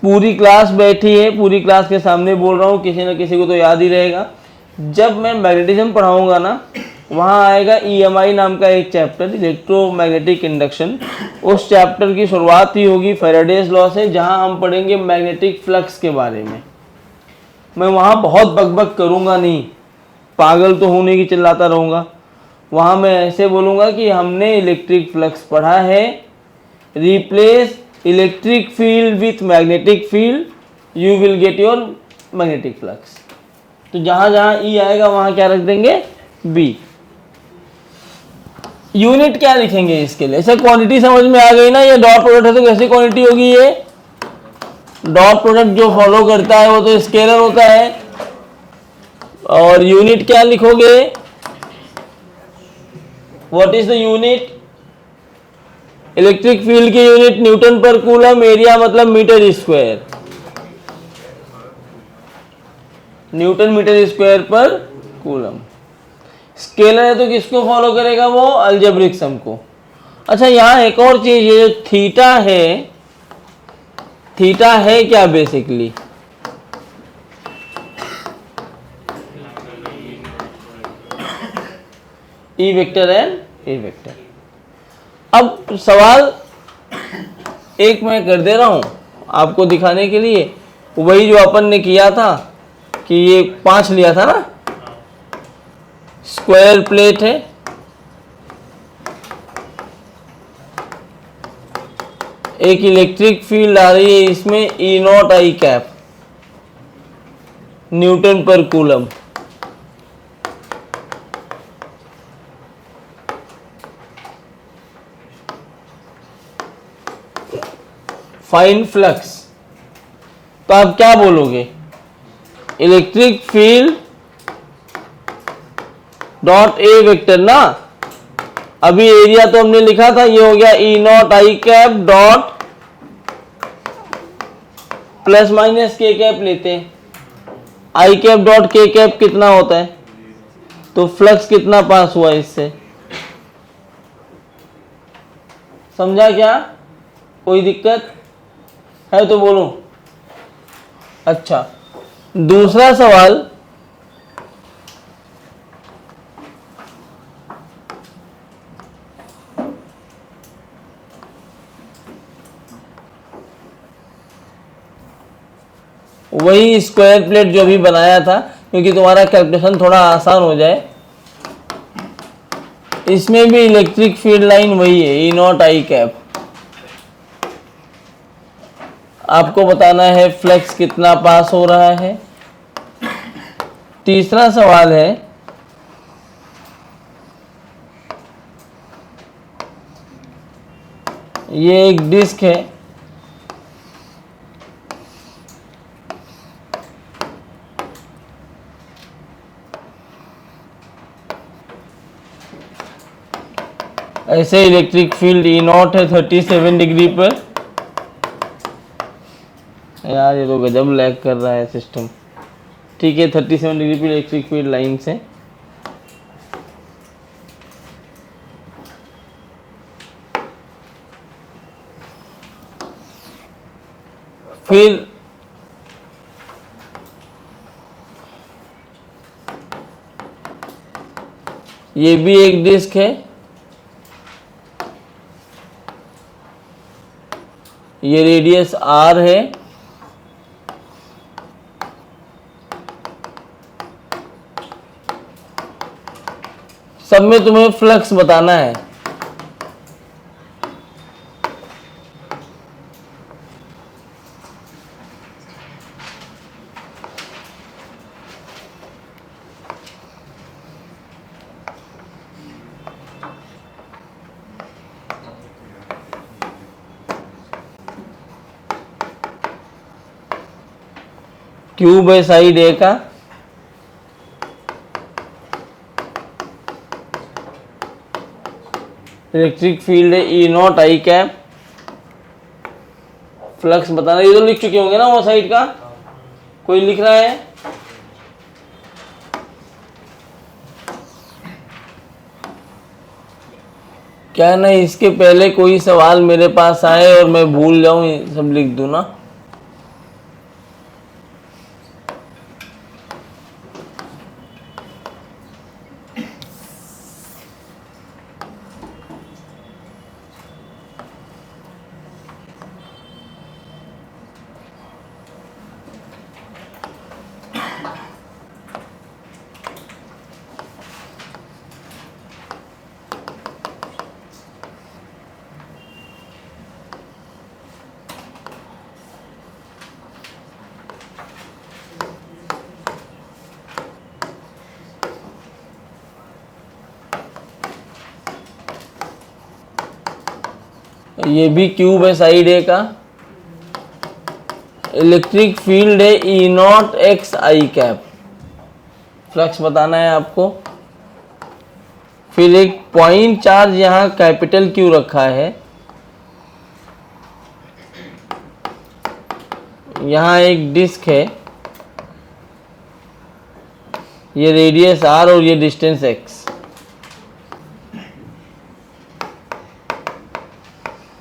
पूरी क्लास बैठी है, पूरी क्लास के सामने बोल रहा हूँ, किसी न किसी को तो याद ही रहेगा। जब मैं मैग्नेटिज्म पढ़ाऊंगा ना, वहाँ आएगा EMI नाम का एक चैप्टर, इलेक्ट्रोमैग्नेटिक इंडक्शन। उस चैप्टर की शुरुआत ही होगी फैराडेज लॉ से, जहाँ हम पढ़ेंगे मैग्नेटिक फ्लक्स के बारे में। मैं वहाँ बहुत बकबक करूँगा नहीं, पागल तो हूँ नहीं कि चिल्लाता रहूँगा। वहाँ मैं ऐसे बोलूँगा कि हमने इलेक्ट्रिक फ्लक्स पढ़ा है, replace electric field with magnetic field, you will get your magnetic flux. तो जहाँ जहाँ E आएगा वहाँ क्या रख देंगे? B। यूनिट क्या लिखेंगे इसके लिए? ऐसे क्वांटिटी समझ में आ गई ना, ये डॉट प्रोडक्ट है तो कैसी क्वांटिटी होगी? ये डॉट प्रोडक्ट जो फॉलो करता है वो तो स्केलर होता है। और यूनिट क्या लिखोगे? What is the unit? Electric field की यूनिट न्यूटन पर कूलम, एरिया मतलब metre square, newton metre square पर कूलम। स्केलर है तो किसको फॉलो करेगा? वो अलजेब्रिक सम को। अच्छा यहाँ एक और चीज, ये जो थीटा है, थीटा है क्या basically? E vector and A vector. अब सवाल एक मैं कर दे रहा हूं आपको दिखाने के लिए, वही जो अपन ने किया था कि ये 5 लिया था ना, स्क्वायर प्लेट है, एक इलेक्ट्रिक फील्ड आ रही है इसमें E0 I कैप न्यूटन पर कूलम। फाइंड फ्लक्स, तो आप क्या बोलोगे? Electric field dot A vector ना, अभी एरिया तो हमने लिखा था, ये हो गया E0 I cap dot plus minus के कैप लेते हैं, आई कैप डॉट के कैप कितना होता है, तो फ्लक्स कितना पास हुआ इससे? समझा क्या? कोई दिक्कत है तो बोलो। अच्छा, दूसरा सवाल, वही स्क्वायर प्लेट जो भी बनाया था, क्योंकि तुम्हारा कैलकुलेशन थोड़ा आसान हो जाए। इसमें भी इलेक्ट्रिक फील्ड लाइन वही है, ई नॉट आई कैप। आपको बताना है फ्लक्स कितना पास हो रहा है। तीसरा सवाल है, ये एक डिस्क है, ऐसे इलेक्ट्रिक फील्ड ई नॉट है 37 डिग्री पर। यार ये तो गजब लैग कर रहा है सिस्टम। ठीक है, 37 डिग्री पर इलेक्ट्रिक फील्ड लाइन से फिर ये भी एक डिस्क है, ये रेडियस r है, सब में तुम्हें फ्लक्स बताना है। Q बाई साइड ए का इलेक्ट्रिक फील्ड है E not I cap. Flux बताना, ये तो लिख चुके होंगे ना वो साइड का, कोई लिख रहा है? क्या नहीं इसके पहले कोई सवाल मेरे पास आए और मैं भूल जाऊं, ये सब लिख दूं ना। ये भी Q बाई साइड ए का इलेक्ट्रिक फील्ड है E naught x i cap. Flux बताना है आपको। फिर एक पॉइंट चार्ज यहाँ कैपिटल Q रखा है, यहाँ एक डिस्क है, ये रेडियस r और ये डिस्टेंस x।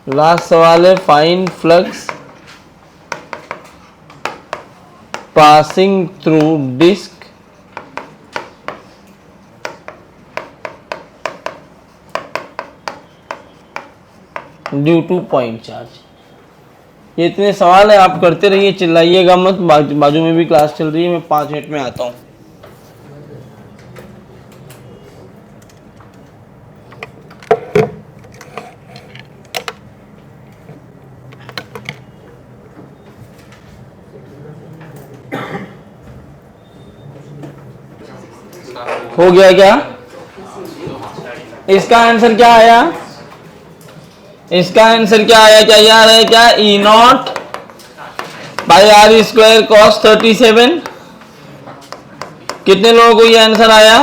लास्ट सवाल है, find flux passing through disc due to point charge. ये इतने सवाल है, आप करते रहिए, चिल्लाइएगा मत। बाजू में भी क्लास चल रही है, मैं 5 मिनट में आता हूँ। हो गया क्या? इसका आंसर क्या आया? इसका आंसर क्या आया? क्या याद है क्या? E naught by r square cos 37। कितने लोगों को ये आंसर आया?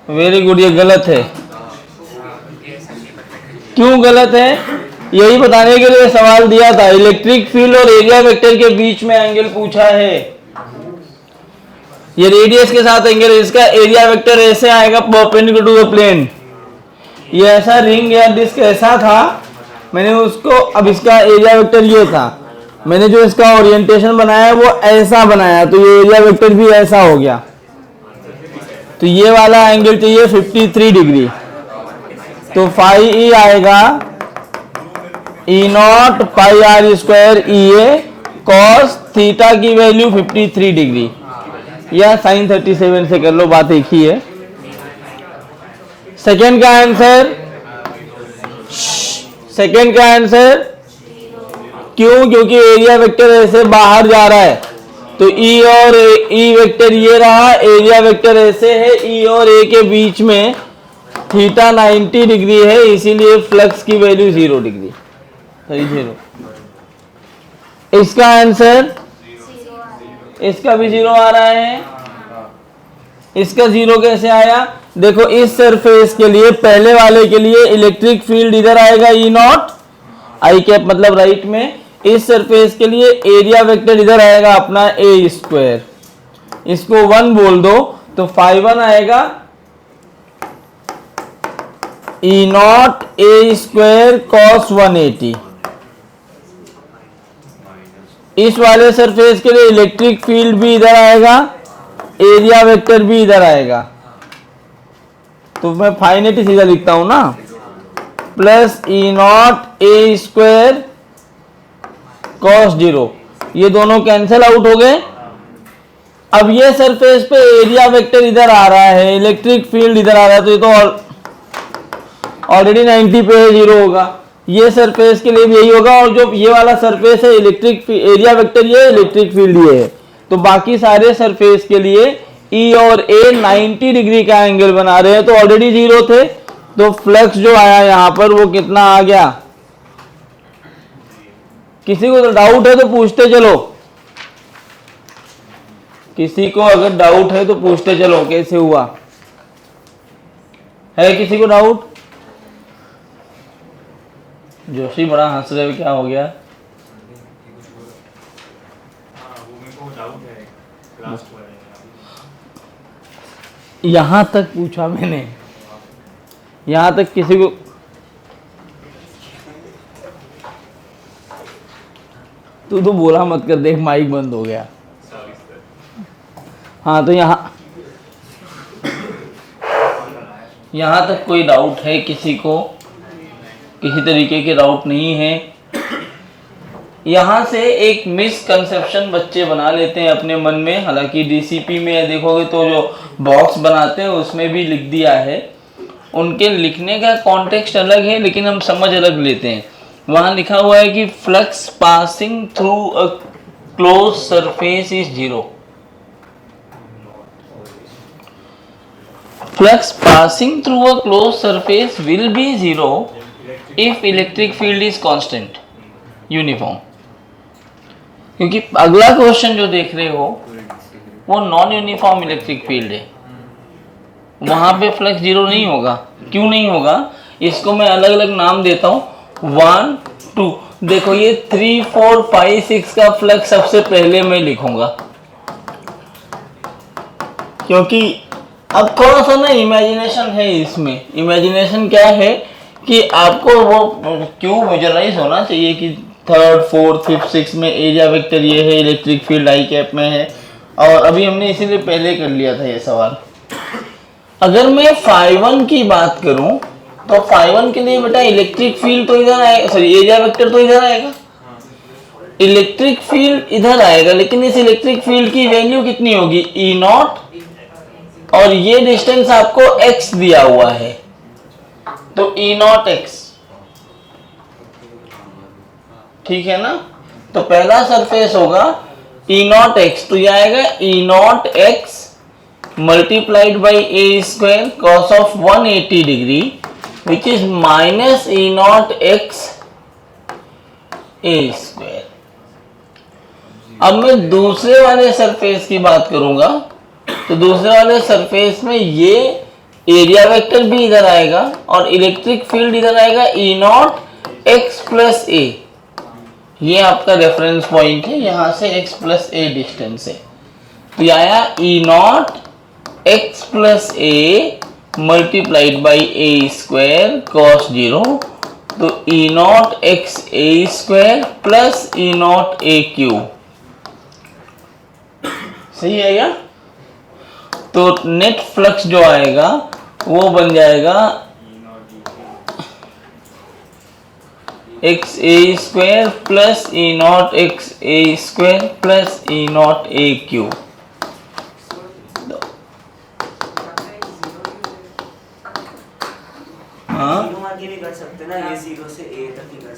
Very good. ये गलत है। क्यों गलत है? यही बताने के लिए सवाल दिया था। इलेक्ट्रिक फील्ड और एरिया वेक्टर के बीच में एंगल पूछा है। ये रेडियस के साथ एंगल, इसका एरिया वेक्टर ऐसे आएगा परपेंडिकुलर टू द प्लेन। ये ऐसा रिंग या डिस्क ऐसा था मैंने उसको, अब इसका एरिया वेक्टर ये था, मैंने जो इसका ओरिएंटेशन बनाया वो ऐसा बनाया, तो ये एरिया वेक्टर भी ऐसा हो गया। तो ये वाला एंगल चाहिए 53 डिग्री, तो फाई ई आएगा E naught pi r square E A cos theta की वैल्यू 53 डिग्री, या साइन 37 से कर लो, बात एक ही है। सेकेंड का आंसर, सेकेंड का आंसर क्यों? क्योंकि एरिया वेक्टर ऐसे बाहर जा रहा है, तो ई और ई वेक्टर ये रहा, एरिया वेक्टर ऐसे है, ई और ए के बीच में थीटा 90 डिग्री है, इसीलिए फ्लक्स की वैल्यू 0 डिग्री, सही 0। इसका आंसर, इसका भी 0 आ रहा है। इसका 0 कैसे आया? देखो इस सरफेस के लिए, पहले वाले के लिए इलेक्ट्रिक फील्ड इधर आएगा ई नॉट, आई कैप मतलब राइट में। इस सरफेस के लिए एरिया वेक्टर इधर आएगा अपना ए स्क्वायर, इसको 1 बोल दो, तो फाई 1 आएगा ई नॉट ए स्क्वायर कॉस 180। इस वाले सरफेस के लिए इलेक्ट्रिक फील्ड भी इधर आएगा, एरिया वेक्टर भी इधर आएगा, तो मैं फाइनेट सीधा लिखता हूं ना, प्लस ई नॉट ए स्क्वायर कॉस 0, ये दोनों कैंसिल आउट हो गए। अब ये सरफेस पे एरिया वेक्टर इधर आ रहा है, इलेक्ट्रिक फील्ड इधर आ रहा है, तो ये तो ऑलरेडी 90 पे 0 होगा। ये सरफेस के लिए भी यही होगा, और जो ये वाला सरफेस है इलेक्ट्रिक एरिया वेक्टर ये, इलेक्ट्रिक फील्ड ये है, तो बाकी सारे सरफेस के लिए ई और ए 90 डिग्री का एंगल बना रहे हैं, तो ऑलरेडी 0 थे, तो फ्लक्स जो आया यहां पर वो कितना आ गया? किसी को तो डाउट है तो पूछते चलो, किसी को अगर डाउट है तो पूछते चलो कैसे हुआ है? किसी को डाउट? जोशी बड़ा हंस रहे हो, क्या हो गया? यहां तक पूछा मैंने, यहां तक किसी को तू तो बोला मत कर, देख माइक बंद हो गया। हाँ, तो यहाँ तक कोई डाउट है किसी को? किसी तरीके के डाउट नहीं है। यहाँ से एक मिसकंसेप्शन बच्चे बना लेते हैं अपने मन में, हालांकि डीसीपी में देखोगे तो जो बॉक्स बनाते हैं उसमें भी लिख दिया है, उनके लिखने का कॉन्टेक्स्ट अलग है लेकिन हम समझ अलग लेते हैं। वहाँ लिखा हुआ है कि flux passing through a close surface is 0। Flux passing through a close surface will be 0 if electric field is constant, uniform. क्योंकि अगला क्वेश्चन जो देख रहे हो वो नॉन यूनिफॉर्म इलेक्ट्रिक फील्ड है, वहां पे फ्लक्स 0 नहीं होगा। क्यों नहीं होगा? इसको मैं अलग अलग नाम देता हूँ, 1 2। देखो ये 3 4 5 6 का फ्लक्स सबसे पहले मैं लिखूंगा, क्योंकि अब थोड़ा सा ना इमेजिनेशन है इसमें। इमेजिनेशन क्या है कि आपको वो क्यों विजुअलाइज होना चाहिए कि 3rd 4th 5th 6th में एरिया वेक्टर ये है, इलेक्ट्रिक फील्ड आई कैप में है, और अभी हमने इसीलिए पहले कर लिया था ये सवाल। अगर मैं फाई 1 की बात करूं तो फाई 1 के लिए बेटा इलेक्ट्रिक फील्ड तो इधर आएगा, सॉरी एरिया वेक्टर तो इधर आएगा, इलेक्ट्रिक फील्ड इधर आएगा, लेकिन इस इलेक्ट्रिक फील्ड की वैल्यू कितनी होगी? ई नॉट, और ये डिस्टेंस आपको x दिया हुआ है, तो ई नॉट एक्स, ठीक है ना? तो पहला सरफेस होगा ई नॉट एक्स, तो ये आएगा E naught x multiplied by a square cos of 180 degree which is minus E naught x a square. अब मैं दूसरे वाले सरफेस की बात करूंगा, तो दूसरे वाले सरफेस में ये एरिया वेक्टर भी इधर आएगा और इलेक्ट्रिक फील्ड इधर आएगा ई नॉट एक्स प्लस ए। ये आपका रेफरेंस पॉइंट है, यहां से x प्लस ए डिस्टेंस है, तो ये आया E naught x plus a multiplied by a square cos 0 तो E naught x a square plus E naught a q, सही है क्या? तो नेट फ्लक्स जो आएगा वो बन जाएगा x a square plus E naught x a square plus E naught a Q.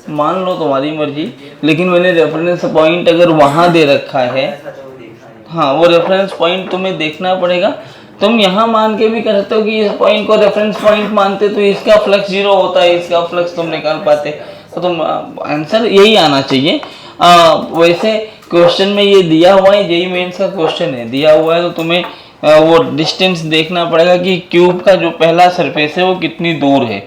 मान लो तुम्हारी मर्जी, लेकिन मैंने रेफरेंस पॉइंट अगर वहां दे रखा है, हाँ वो रेफरेंस पॉइंट तुम्हें देखना पड़ेगा। तुम यहाँ मान के भी कर सकते हो कि इस पॉइंट को रेफरेंस पॉइंट मानते तो इसका फ्लक्स 0 होता है, इसका फ्लक्स तुम निकाल पाते। तो तुम आंसर यही आना चाहिए। वैसे क्वेश्चन में ये दिया हुआ है, जेईई मेंस का क्वेश्चन है, दिया हुआ है तो तुम्हें वो डिस्टेंस देखना पड़ेगा कि क्यूब का जो पहला सरफेस है वो कितनी दूर है।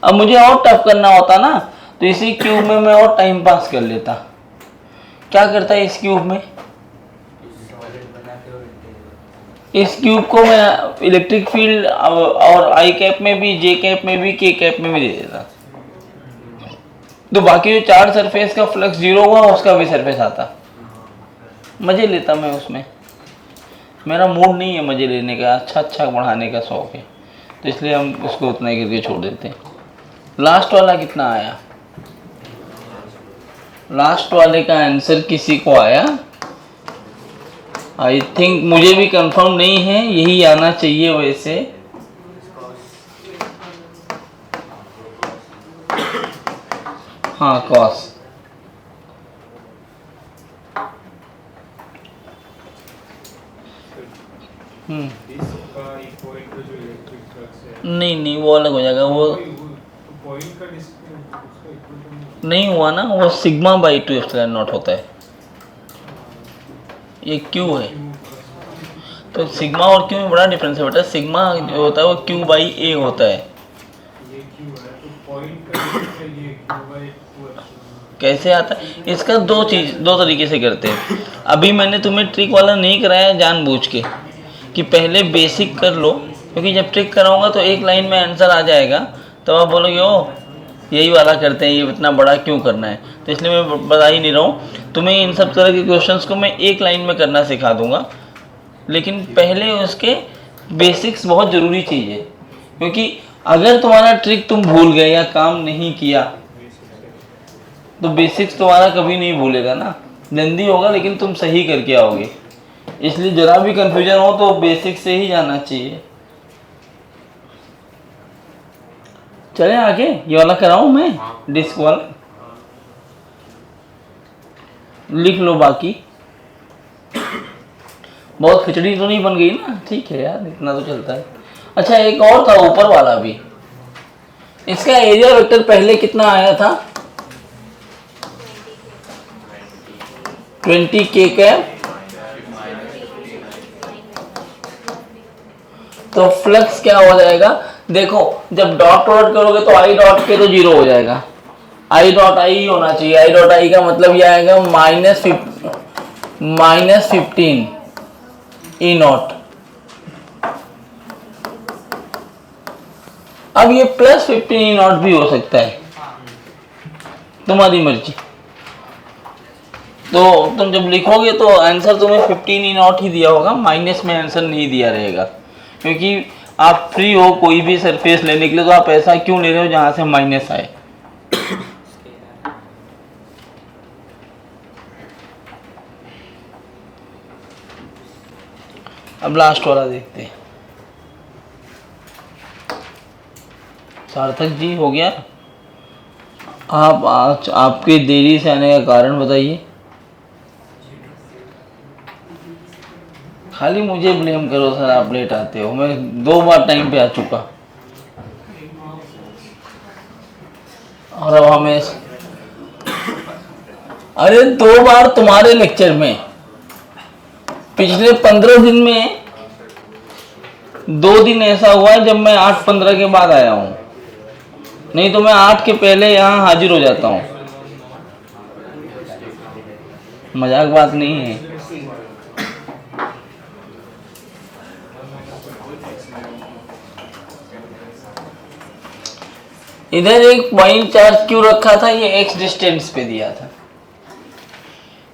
अब मुझे और टफ करना होता ना, तो इसी क्यूब में मैं और टाइम पास कर लेता। क्या करता है इस क्यूब में? इस क्यूब को मैं इलेक्ट्रिक फील्ड और आई कैप में भी, जे कैप में भी, के कैप में भी दे देता, तो बाकी जो चार सरफेस का फ्लक्स 0 हुआ उसका भी सरफेस आता, मजे लेता मैं उसमें। मेरा मूड नहीं है मजे लेने का, अच्छा बढ़ाने का शौक है, तो इसलिए हम उसको उतना ही करके छोड़ देते हैं। लास्ट वाला कितना आया? लास्ट वाले का आंसर किसी को आया? आई थिंक, मुझे भी कंफर्म नहीं है, यही आना चाहिए वैसे। हाँ कॉस। नहीं वो अलग हो जाएगा, वो नहीं हुआ ना, वो सिग्मा बाई 2 एप्सिलॉन नॉट होता है, ये क्यू है। तो सिग्मा और क्यू में बड़ा डिफरेंस है बेटा। सिग्मा जो होता है वो क्यू बाई ए होता है। कैसे आता है इसका? दो तरीके से करते हैं। अभी मैंने तुम्हें ट्रिक वाला नहीं कराया जानबूझ के कि पहले बेसिक कर लो, क्योंकि जब ट्रिक कराऊंगा तो एक लाइन में आंसर आ जाएगा, तो आप बोलोगे ओ यही वाला करते हैं, ये इतना बड़ा क्यों करना है। तो इसलिए मैं बता ही नहीं रहा हूँ तुम्हें। इन सब तरह के क्वेश्चंस को मैं एक लाइन में करना सिखा दूंगा, लेकिन पहले उसके बेसिक्स बहुत ज़रूरी चीज़ है, क्योंकि अगर तुम्हारा ट्रिक तुम भूल गए या काम नहीं किया तो बेसिक्स तुम्हारा कभी नहीं भूलेगा ना। जल्दी होगा लेकिन तुम सही करके आओगे, इसलिए जरा भी कंफ्यूजन हो तो बेसिक से ही जाना चाहिए। चले आगे, ये वाला कराऊं मैं, डिस्क वाला लिख लो। बाकी बहुत खिचड़ी तो नहीं बन गई ना? ठीक है यार, इतना तो चलता है। अच्छा एक और था ऊपर वाला भी, इसका एरिया वेक्टर पहले कितना आया था? 20 के कैप। तो फ्लक्स क्या हो जाएगा? देखो जब डॉट प्रोडक्ट करोगे तो आई डॉट के तो 0 हो जाएगा, आई डॉट आई होना चाहिए। आई डॉट आई का मतलब यह आएगा -15 ई नॉट। अब ये +15 ई नॉट भी हो सकता है, तुम्हारी मर्जी। तो तुम जब लिखोगे तो आंसर तुम्हें 15 ई नॉट ही दिया होगा, माइनस में आंसर नहीं दिया रहेगा, क्योंकि आप फ्री हो कोई भी सरफेस लेने के लिए, तो आप ऐसा क्यों ले रहे हो जहां से माइनस आए। अब लास्ट वाला देखते हैं। सार्थक जी हो गया? आप आज आपके देरी से आने का कारण बताइए। खाली मुझे ब्लेम करो सर, आप लेट आते हो। मैं 2 बार टाइम पे आ चुका, और अब हमें अरे 2 बार तुम्हारे लेक्चर में, पिछले 15 दिन में 2 दिन ऐसा हुआ है जब मैं 8:15 के बाद आया हूँ, नहीं तो मैं 8 के पहले यहाँ हाजिर हो जाता हूँ। मजाक बात नहीं है। इधर एक पॉइंट चार्ज क्यों रखा था, ये एक्स डिस्टेंस पे दिया था।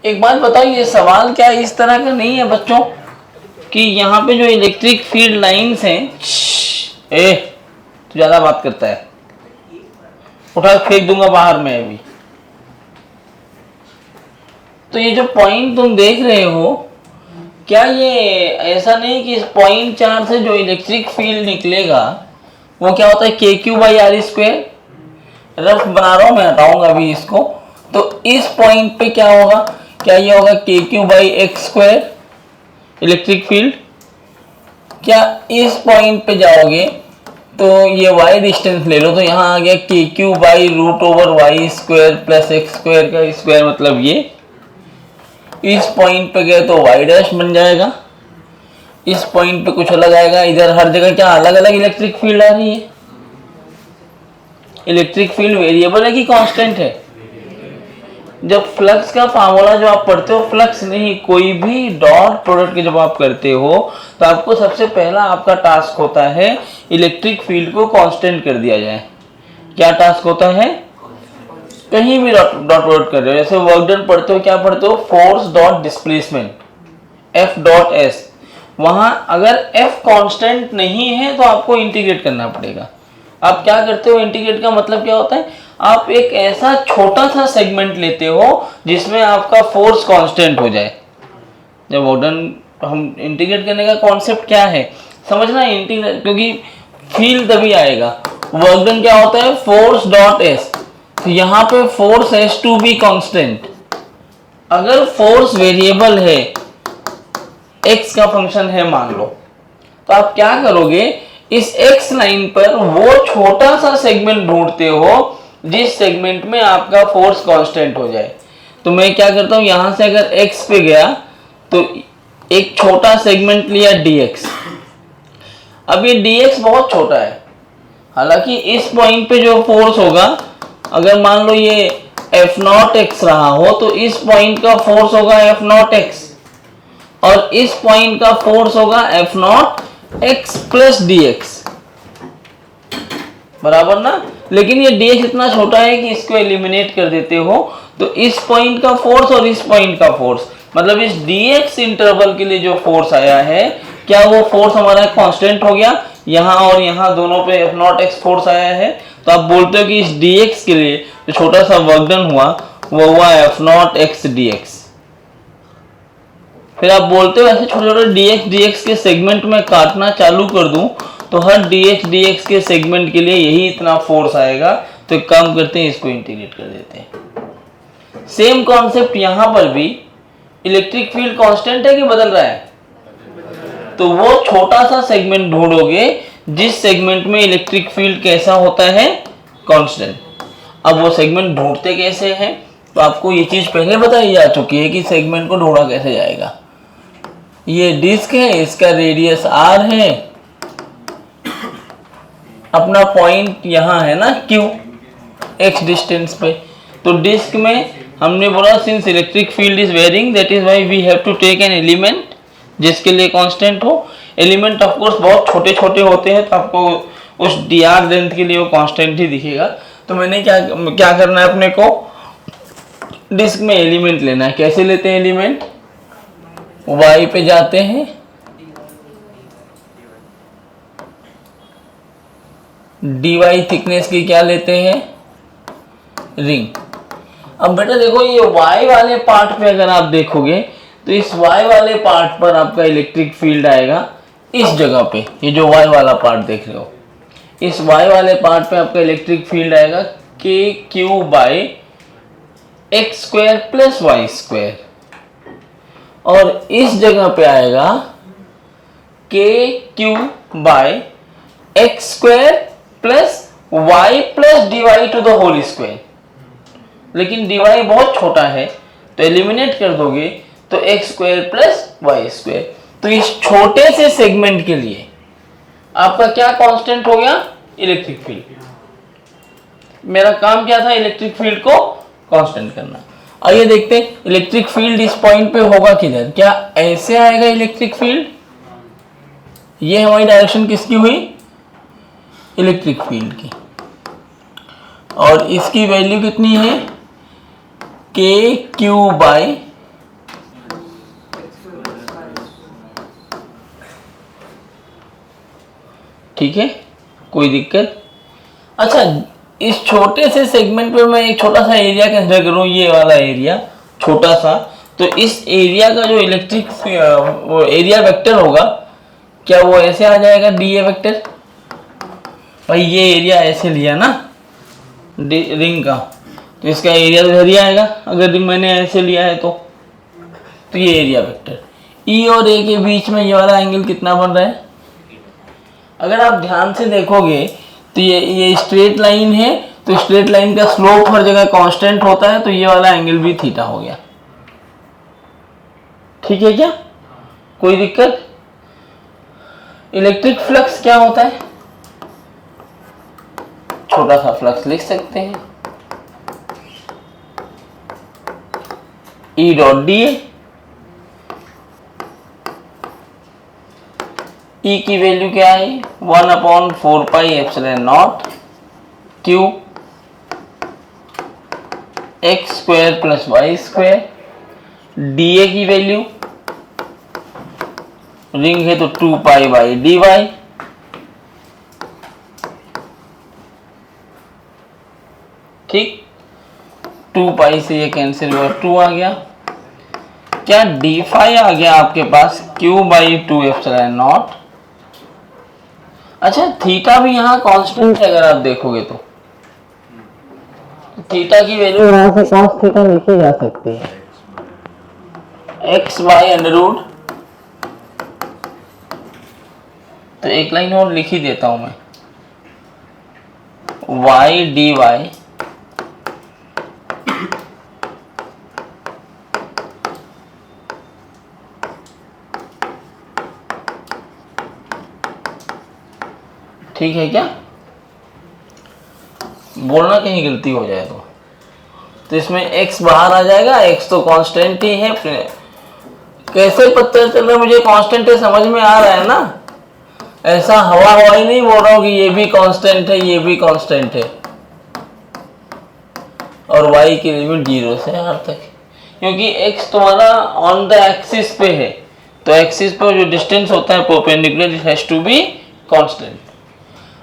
एक बात बताओ, ये सवाल क्या इस तरह का नहीं है बच्चों कि यहाँ पे जो इलेक्ट्रिक फील्ड लाइंस हैं, तू ज्यादा बात करता है, उठा फेंक दूंगा बाहर में अभी। तो ये जो पॉइंट तुम देख रहे हो, क्या ये ऐसा नहीं कि इस पॉइंट चार्ज से जो इलेक्ट्रिक फील्ड निकलेगा वो क्या होता है, k q by r square. Rough बना रहा हूं मैं, हटाऊंगा अभी इसको। तो इस पॉइंट पे क्या होगा, क्या ये होगा के q by x square electric field. क्या इस पॉइंट पे जाओगे तो ये y डिस्टेंस ले लो, तो यहाँ आ गया k q by root over y square plus x square का स्क्वायर, मतलब ये। इस पॉइंट पे गए तो y डैश बन जाएगा, इस पॉइंट पे कुछ अलग आएगा। इधर हर जगह क्या अलग अलग इलेक्ट्रिक फील्ड आ रही है। इलेक्ट्रिक फील्ड वेरिएबल है कि कांस्टेंट है। जब फ्लक्स का फार्मूला जो आप पढ़ते हो, फ्लक्स नहीं कोई भी डॉट प्रोडक्ट के जब आप करते हो तो आपको सबसे पहला आपका टास्क होता है इलेक्ट्रिक फील्ड को कांस्टेंट कर दिया जाए। क्या टास्क होता है, कहीं भी डॉट प्रोडक्ट कर रहे हो, जैसे वर्क डन पढ़ते हो, क्या पढ़ते हो, force dot displacement F dot S. वहां अगर एफ कांस्टेंट नहीं है तो आपको इंटीग्रेट करना पड़ेगा। आप क्या करते हो, इंटीग्रेट का मतलब क्या होता है, आप एक ऐसा छोटा सा सेगमेंट लेते हो जिसमें आपका फोर्स कांस्टेंट हो जाए। जब वर्डन हम इंटीग्रेट करने का कॉन्सेप्ट क्या है समझना, इंटीग्रेट, क्योंकि फील्ड तभी आएगा। वर्क डन क्या होता है, फोर्स डॉट एस, तो यहाँ पे force as to be constant. अगर फोर्स वेरिएबल है, एक्स का फंक्शन है मान लो, तो आप क्या करोगे, इस एक्स लाइन पर वो छोटा सा सेगमेंट ढूंढते हो जिस सेगमेंट में आपका फोर्स कांस्टेंट हो जाए। तो मैं क्या करता हूं, यहां से अगर एक्स पे गया तो एक छोटा सेगमेंट लिया dx। अब ये dx बहुत छोटा है, हालांकि इस पॉइंट पे जो फोर्स होगा, अगर मान लो ये एफ नॉट एक्स रहा हो तो इस पॉइंट का फोर्स होगा एफ नॉट एक्स, और इस पॉइंट का फोर्स होगा F not x plus dx, बराबर ना। लेकिन ये dx इतना छोटा है कि इसको एलिमिनेट कर देते हो, तो इस पॉइंट का फोर्स और इस पॉइंट का फोर्स, मतलब इस dx इंटरवल के लिए जो फोर्स आया है, क्या वो फोर्स हमारा कांस्टेंट हो गया, यहाँ और यहाँ दोनों पे एफ नॉट एक्स फोर्स आया है। तो आप बोलते हो कि इस dx के लिए जो छोटा सा वर्क डन हुआ वो हुआ एफ नॉट एक्स dx। फिर आप बोलते हो ऐसे छोटे छोटे dx के सेगमेंट में काटना चालू कर दूं तो हर dx के सेगमेंट के लिए यही इतना फोर्स आएगा। तो एक काम करते हैं, इसको इंटीग्रेट कर देते हैं। सेम कॉन्सेप्ट यहां पर भी, इलेक्ट्रिक फील्ड कांस्टेंट है कि बदल रहा है, तो वो छोटा सा सेगमेंट ढूंढोगे जिस सेगमेंट में इलेक्ट्रिक फील्ड कैसा होता है, कांस्टेंट। अब वो सेगमेंट ढूंढते कैसे हैं, तो आपको ये चीज पहले बताई जा चुकी है कि सेगमेंट को ढूंढा कैसे जाएगा। ये डिस्क है, इसका रेडियस r है, अपना पॉइंट यहाँ है ना q, x डिस्टेंस पे। तो डिस्क में हमने बोला since electric field is varying that is why we have to take an element जिसके लिए कांस्टेंट हो। एलिमेंट ऑफ कोर्स बहुत छोटे छोटे होते हैं, तो आपको उस dr लेंथ के लिए वो कांस्टेंट ही दिखेगा। तो मैंने क्या करना है, अपने को डिस्क में एलिमेंट लेना है। कैसे लेते हैं एलिमेंट, y पे जाते हैं, dy थिकनेस की क्या लेते हैं, रिंग। अब बेटा देखो, ये y वाले पार्ट पे अगर आप देखोगे तो इस y वाले पार्ट पर आपका इलेक्ट्रिक फील्ड आएगा इस जगह पे। ये जो y वाला पार्ट देख रहे हो, इस y वाले पार्ट पे आपका इलेक्ट्रिक फील्ड आएगा k q by x square plus y square, और इस जगह पे आएगा k q by x square plus y plus dy to the whole square. लेकिन डीवाई बहुत छोटा है तो एलिमिनेट कर दोगे तो x square plus y square. तो इस छोटे से सेगमेंट के लिए आपका क्या कांस्टेंट हो गया, इलेक्ट्रिक फील्ड। मेरा काम क्या था, इलेक्ट्रिक फील्ड को कांस्टेंट करना। आइए देखते हैं इलेक्ट्रिक फील्ड इस पॉइंट पे होगा किधर। क्या ऐसे आएगा इलेक्ट्रिक फील्ड, ये हमारी डायरेक्शन किसकी हुई, इलेक्ट्रिक फील्ड की। और इसकी वैल्यू कितनी है के क्यू बाई ठीक है, कोई दिक्कत। अच्छा, इस छोटे से सेगमेंट पे मैं एक छोटा सा एरिया कंसिडर करूं, ये वाला एरिया छोटा सा, तो इस एरिया का जो इलेक्ट्रिक वो एरिया वेक्टर होगा, क्या वो ऐसे आ जाएगा डी ए वेक्टर। भाई ये एरिया ऐसे लिया ना रिंग का, तो इसका एरिया तो इधर ही आएगा अगर रिंग मैंने ऐसे लिया है तो ये एरिया वेक्टर। ई और ए के बीच में ये वाला एंगल कितना बन रहा है, अगर आप ध्यान से देखोगे तो ये स्ट्रेट लाइन है, तो स्ट्रेट लाइन का स्लोप हर जगह कांस्टेंट होता है, तो ये वाला एंगल भी थीटा हो गया। ठीक है क्या, कोई दिक्कत। इलेक्ट्रिक फ्लक्स क्या होता है, छोटा सा फ्लक्स लिख सकते हैं ई डॉट डी ए। ई की वैल्यू क्या है 1/4 pi epsilon naught q x square plus y square. D a की वैल्यू रिंग है तो 2 पाई बाई डी वाई। ठीक, 2 पाई से ये कैंसिल हुआ, 2 आ गया। क्या डी फाई आ गया आपके पास क्यू बाई 2 एप्सिलॉन नॉट। अच्छा, थीटा भी यहाँ कांस्टेंट है, अगर आप देखोगे तो थीटा की वैल्यू यहाँ से cos थीटा लिखी जा सकती है एक्स बाई अंडर रूट। तो एक लाइन और लिख ही देता हूं मैं, वाई डी वाई ठीक है क्या, बोलना कहीं गलती हो जाए तो इसमें x बाहर आ जाएगा, x तो कांस्टेंट ही है। कैसे पता चल रहा है मुझे कांस्टेंट है, समझ में आ रहा है ना, ऐसा हवा ही नहीं बोल रहा हूं कि ये भी कांस्टेंट है ये भी कांस्टेंट है। और y की लिमिट 0 से r तक, क्योंकि x तुम्हारा ऑन द एक्सिस पे है, तो एक्सिस पर जो डिस्टेंस होता है perpendicular it has to be constant.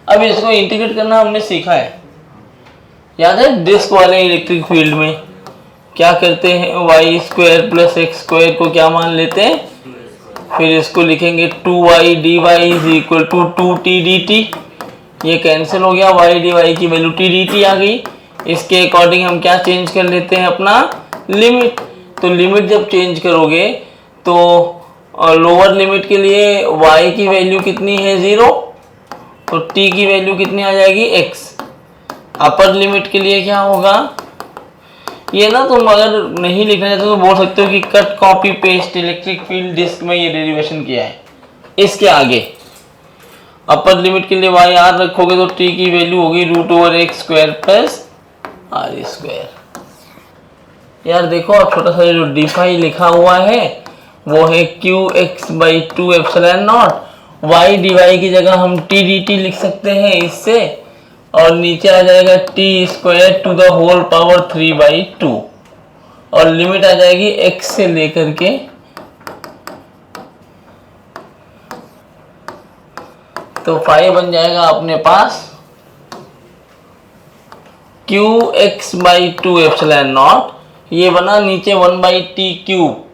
अब इसको इंटीग्रेट करना हमने सीखा है, याद है डिस्क वाले इलेक्ट्रिक फील्ड में क्या करते हैं, y square plus x square को क्या मान लेते हैं, फिर इसको लिखेंगे 2y dy is equal to 2t dt। ये कैंसिल हो गया, y dy की वैल्यू t dt आ गई। इसके अकॉर्डिंग हम क्या चेंज कर लेते हैं अपना लिमिट। तो लिमिट जब चेंज करोगे तो लोअर लिमिट के लिए y की वैल्यू कितनी है 0, तो t की वैल्यू कितनी आ जाएगी x। अपर लिमिट के लिए क्या होगा, ये ना तुम अगर नहीं लिखना चाहते तो बोल सकते हो कि cut copy paste electric field disc में ये डेरिवेशन किया है। इसके आगे अपर लिमिट के लिए y r रखोगे तो t की वैल्यू होगी √x square plus r square. यार देखो, अब छोटा सा जो डी फाई लिखा हुआ है वो है qx by 2 epsilon not, y dy की जगह हम t dt लिख सकते हैं इससे, और नीचे आ जाएगा t square to the whole power 3/2, और लिमिट आ जाएगी x से लेकर के तो फाई बन जाएगा अपने पास qx बाई 2 एप्सिलॉन नॉट, ये बना नीचे 1/t cube,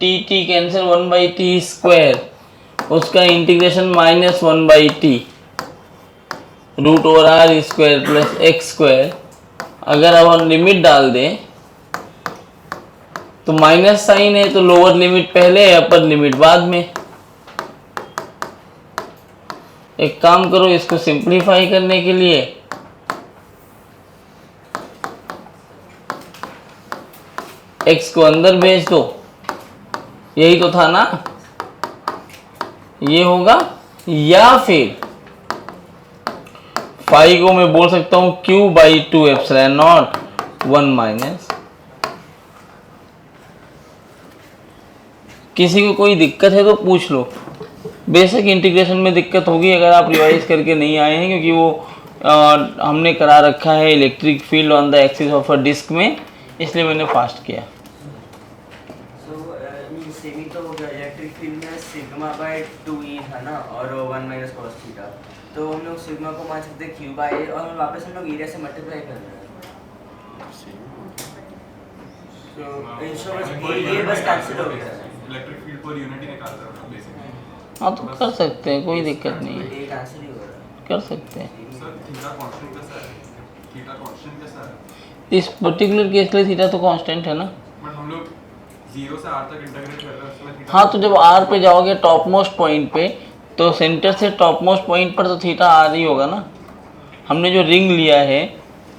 t cancel 1/t square, उसका integration -1/t √r square plus x square. अगर अब हम लिमिट डाल दें तो माइनस साइन है, तो लोअर लिमिट पहले अपर लिमिट बाद में। एक काम करो, इसको सिंप्लीफाई करने के लिए x को अंदर भेज दो, यही तो था ना, ये होगा। या फिर फाई को मैं बोल सकता हूं q by 2 epsilon not 1 minus. किसी को कोई दिक्कत है तो पूछ लो, बेसिक इंटीग्रेशन में दिक्कत होगी अगर आप रिवाइज करके नहीं आए हैं, क्योंकि वो हमने करा रखा है electric field on the axis of a disc में, इसलिए मैंने फास्ट किया। सेमी तो हो गया, इलेक्ट्रिक फील्ड में सिग्मा बाय 2e था ना, और 1 माइनस कॉस थीटा, तो हम लोग सिग्मा को मान सकते हैं q बाय a, और वापस हम लोग एरिया से मल्टीप्लाई कर रहे हैं। तो इन शॉर्ट ये बस कैंसिल हो गया। इलेक्ट्रिक फील्ड पर यूनिट ही निकाल रहे हो बेसिकली। हाँ तो कर सकते हैं, कोई दिक्कत नहीं है, ये कैंसिल ही हो रहा है। कर सकते हैं। सर थीटा कांस्टेंट कैसा है? थीटा कांस्टेंट कैसा है? इस पर्टिकुलर केस के लिए थीटा तो कांस्टेंट है ना। बट हम लोग 0 से r तक इंटीग्रेट कर रहे हैं, उसमें थीटा। हाँ तो जब r पे जाओगे टॉप मोस्ट पॉइंट पे, तो सेंटर से टॉप मोस्ट पॉइंट पर तो थीटा r ही होगा ना। हमने जो रिंग लिया है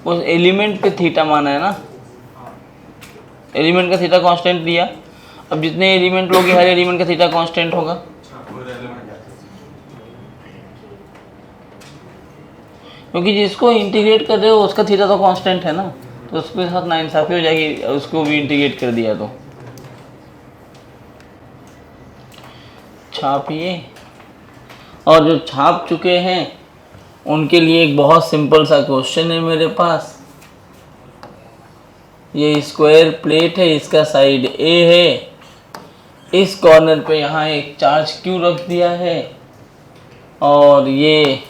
उस एलिमेंट पे थीटा माना है ना, एलिमेंट का थीटा कांस्टेंट लिया। अब जितने एलिमेंट लोगे हर एलिमेंट का थीटा कांस्टेंट होगा, अच्छा और एलिमेंट क्योंकि जिसको इंटीग्रेट कर रहे हो उसका थीटा तो कांस्टेंट है ना, तो उसके साथ नाइंसाफी हो जाएगी, उसको भी इंटीग्रेट कर दिया तो। छापिए, और जो छाप चुके हैं उनके लिए एक बहुत सिंपल सा क्वेश्चन है मेरे पास। ये स्क्वायर प्लेट है, इसका साइड ए है, इस कॉर्नर पे यहाँ एक चार्ज क्यू रख दिया है, और ये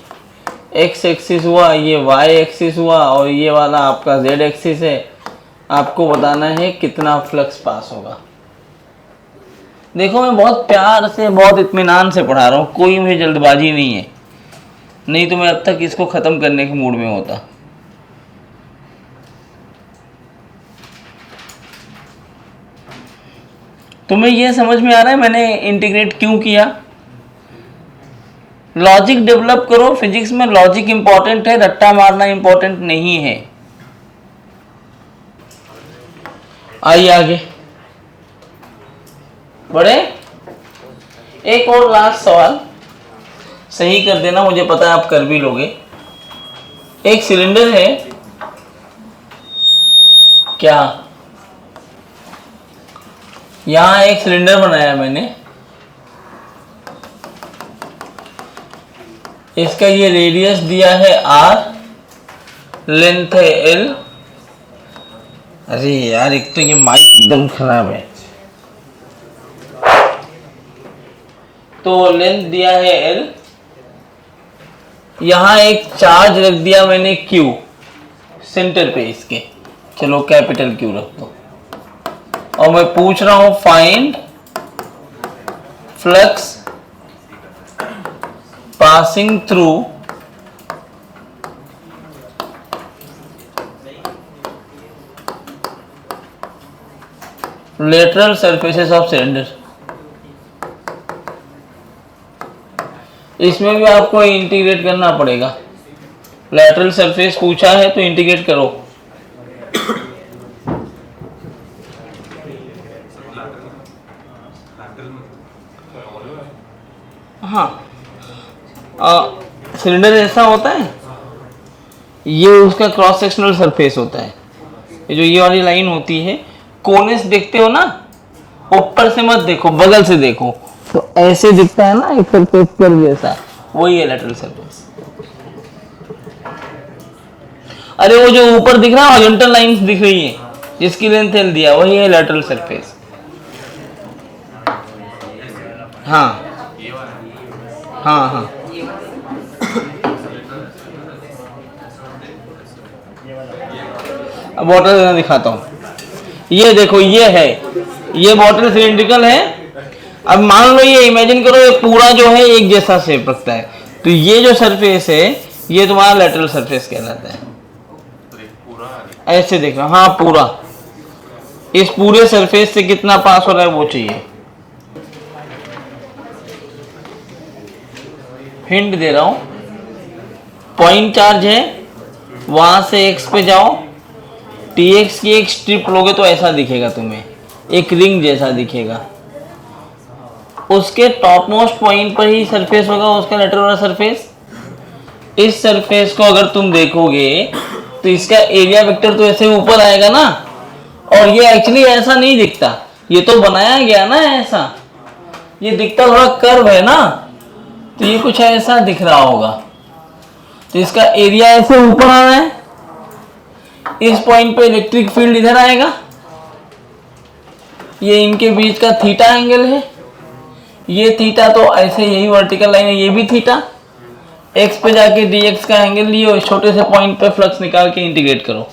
एक्स एक्सिस हुआ, ये वाई एक्सिस हुआ, और ये वाला आपका जेड एक्सिस है। आपको बताना है कितना फ्लक्स पास होगा। देखो मैं बहुत प्यार से, बहुत इत्मीनान से पढ़ा रहा हूँ, कोई मुझे जल्दबाजी नहीं है, नहीं तो मैं अब तक इसको ख़त्म करने के मूड में होता। तुम्हें ये समझ में आ रहा है मैंने इंटीग्रेट क्यों किया? लॉजिक डेवलप करो, फिजिक्स में लॉजिक इंपॉर्टेंट है, रट्टा मारना इंपॉर्टेंट नहीं है। आइए आगे बढ़े। एक और लास्ट सवाल सही कर देना, मुझे पता है आप कर भी लोगे। एक सिलेंडर है, क्या यहां एक सिलेंडर बनाया मैंने, इसका ये रेडियस दिया है r, लेंथ है l। अरे यार एक तो ये माइक एकदम खराब है। तो लेंथ दिया है l, यहां एक चार्ज रख दिया मैंने q सेंटर पे इसके, चलो कैपिटल Q रख दो, और मैं पूछ रहा हूं find flux passing through lateral surfaces of cylinder। इसमें भी आपको इंटीग्रेट करना पड़ेगा। lateral surface पूछा है तो इंटीग्रेट करो। हाँ सिलेंडर ऐसा होता है, ये उसका क्रॉस सेक्शनल सरफेस होता है। ये जो ये वाली लाइन होती है, कोनेस देखते हो ना, ऊपर से मत देखो, बगल से देखो, तो ऐसे दिखता है ना एक सरफेस पर जैसा, वही है लैटरल सरफेस। अरे वो जो ऊपर दिख रहा है हॉरिजॉन्टल लाइंस दिख रही है, जिसकी लेंथ एल दिया, वही है लैटरल सरफेस। हाँ हाँ हाँ अब बॉटल दिखाता हूँ। ये देखो ये है, ये बॉटल सिलिंड्रिकल है। अब मान लो ये इमेजिन करो ये पूरा जो है एक जैसा शेप रखता है, तो ये जो सरफेस है ये तुम्हारा लैटरल सरफेस कहलाता है। ऐसे देखना, हाँ पूरा, इस पूरे सरफेस से कितना पास हो रहा है वो चाहिए। हिंट दे रहा हूं, पॉइंट चार्ज है, वहां से x पे जाओ, tx की एक स्ट्रिप लोगे तो ऐसा दिखेगा तुम्हें, एक रिंग जैसा दिखेगा। उसके टॉप मोस्ट पॉइंट पर ही सरफेस होगा उसका लेटरल वाला सरफेस। इस सरफेस को अगर तुम देखोगे तो इसका एरिया वेक्टर तो ऐसे ऊपर आएगा ना, और ये एक्चुअली ऐसा नहीं दिखता, ये तो बनाया गया ना ऐसा, ये दिखता थोड़ा कर्व है ना, तो ये कुछ ऐसा दिख रहा होगा। तो इसका एरिया ऐसे ऊपर आ रहा है, इस पॉइंट पे इलेक्ट्रिक फील्ड इधर आएगा, ये इनके बीच का थीटा एंगल है, ये थीटा तो ऐसे यही वर्टिकल लाइन है, ये भी थीटा, एक्स पे जाके dx का एंगल लियो, इस छोटे से पॉइंट पे फ्लक्स निकाल के इंटीग्रेट करो।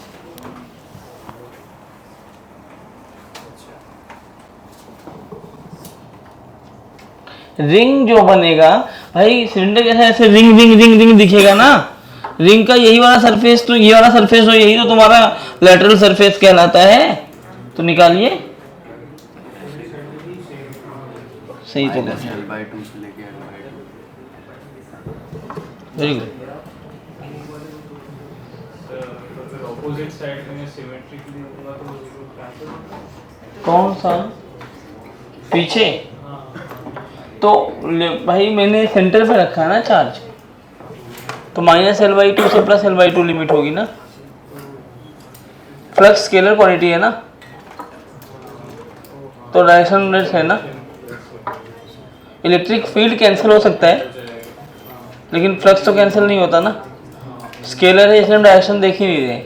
रिंग जो बनेगा भाई, सिलेंडर कैसा ऐसे रिंग रिंग रिंग रिंग दिखेगा ना, रिंग का यही वाला सरफेस, तो ये वाला सरफेस हो, यही तो तुम्हारा लेटरल सरफेस कहलाता है। तो निकालिए, सही तो कर, L/2 से लेके L/2। Very good. Opposite side में सिमेट्रिकली होगा तो वो जीरो कैंसिल होगा। कौन सा पीछे? तो भाई मैंने सेंटर पे रखा है ना चार्ज, तो -L/2 से +L/2 लिमिट होगी ना। फ्लक्स स्केलर क्वांटिटी है ना, तो डायरेक्शन है ना। इलेक्ट्रिक फील्ड कैंसिल हो सकता है, लेकिन फ्लक्स तो कैंसिल नहीं होता ना, स्केलर है इसलिए हम डायरेक्शन देख ही नहीं रहे।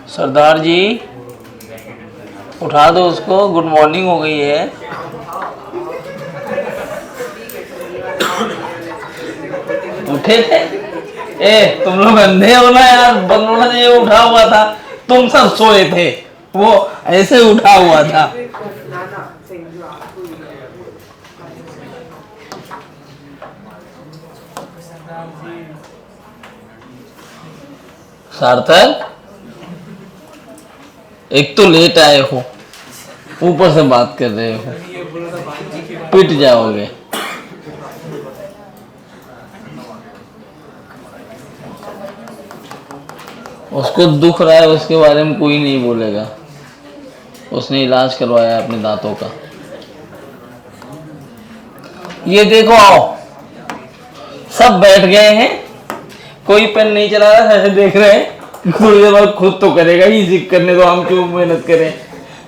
सरदार जी उठा दो उसको, गुड मॉर्निंग हो गई है। उठे थे? ए तुम लोग अंधे हो ना यार, बनोना ने उठा हुआ था, तुम सब सोए थे, वो ऐसे उठा हुआ था। सार्थक, एक तो लेट आए हो, ऊपर से बात कर रहे हो, पिट जाओगे। उसको दुख रहा है, उसके बारे में कोई नहीं बोलेगा, उसने इलाज करवाया अपने दांतों का। ये देखो आओ, सब बैठ गए हैं, कोई पेन नहीं चला रहा, ऐसे देख रहे हैं, थोड़ी देर बाद खुद तो करेगा ही, जिक करने तो हम क्यों मेहनत करें।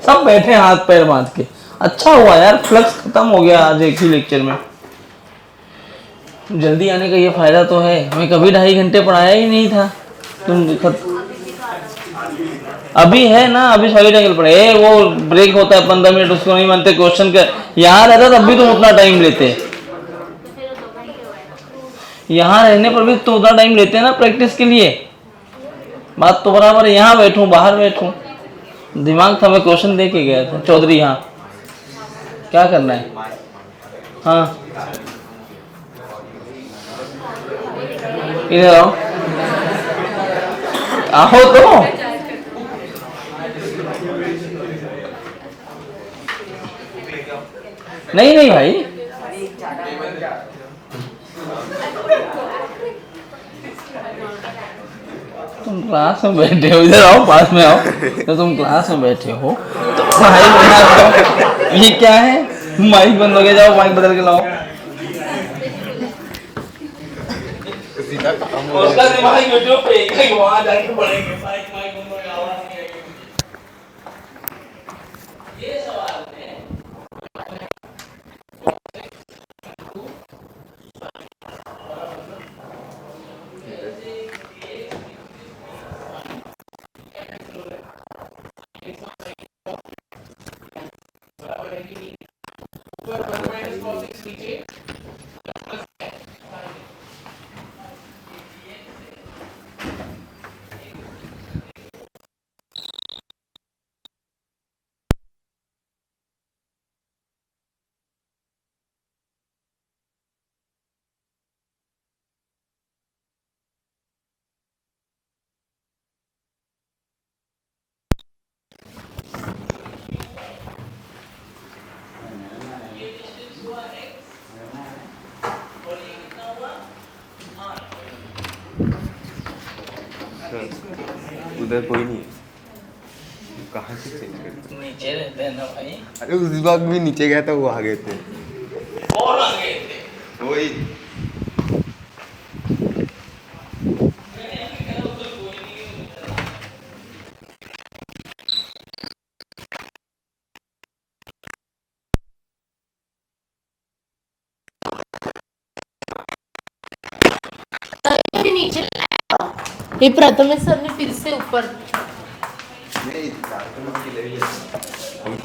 सब बैठे हाथ पैर बांध के। अच्छा हुआ यार, फ्लक्स खत्म हो गया आज एक ही लेक्चर में। जल्दी आने का ये फायदा तो है, हमें कभी 2.5 घंटे पढ़ाया ही नहीं था। तुम अभी है ना, अभी सॉलिड एंगल पढ़े, वो ब्रेक होता है 15 मिनट, उसको नहीं मानते, क्वेश्चन का यहाँ रहता तब भी तुम उतना टाइम लेते, यहाँ रहने पर भी तो उतना टाइम लेते हैं ना प्रैक्टिस के लिए। बात तो बराबर है, यहाँ बैठूं बाहर बैठूं, दिमाग था, मैं क्वेश्चन दे के गया था। चौधरी यहाँ क्या करना है? हाँ इधर आओ, आओ तो। नहीं नहीं भाई, तुम क्लास में बैठे हो, इधर आओ, पास में आओ। तो तुम क्लास में बैठे हो तो पढ़ाई करना, ये क्या है? माइक बंद हो गया, जाओ माइक बदल के लाओ। उसका दिमाग यूट्यूब पे कहीं वहां जाके पढ़ेंगे, माइक बंद हो गया, आवाज नहीं आएगी। ये सवाल है, उधर कोई नहीं है। कहाँ से चेंज कर? नीचे रहते हैं ना भाई। अरे उस वक्त भी नीचे गया था, वो आ गए थे। कौन आ गए थे? वही फिर नीचे ये प्रथमेश सर ने फिर से ऊपर नहीं, कार्यक्रम के लिए हम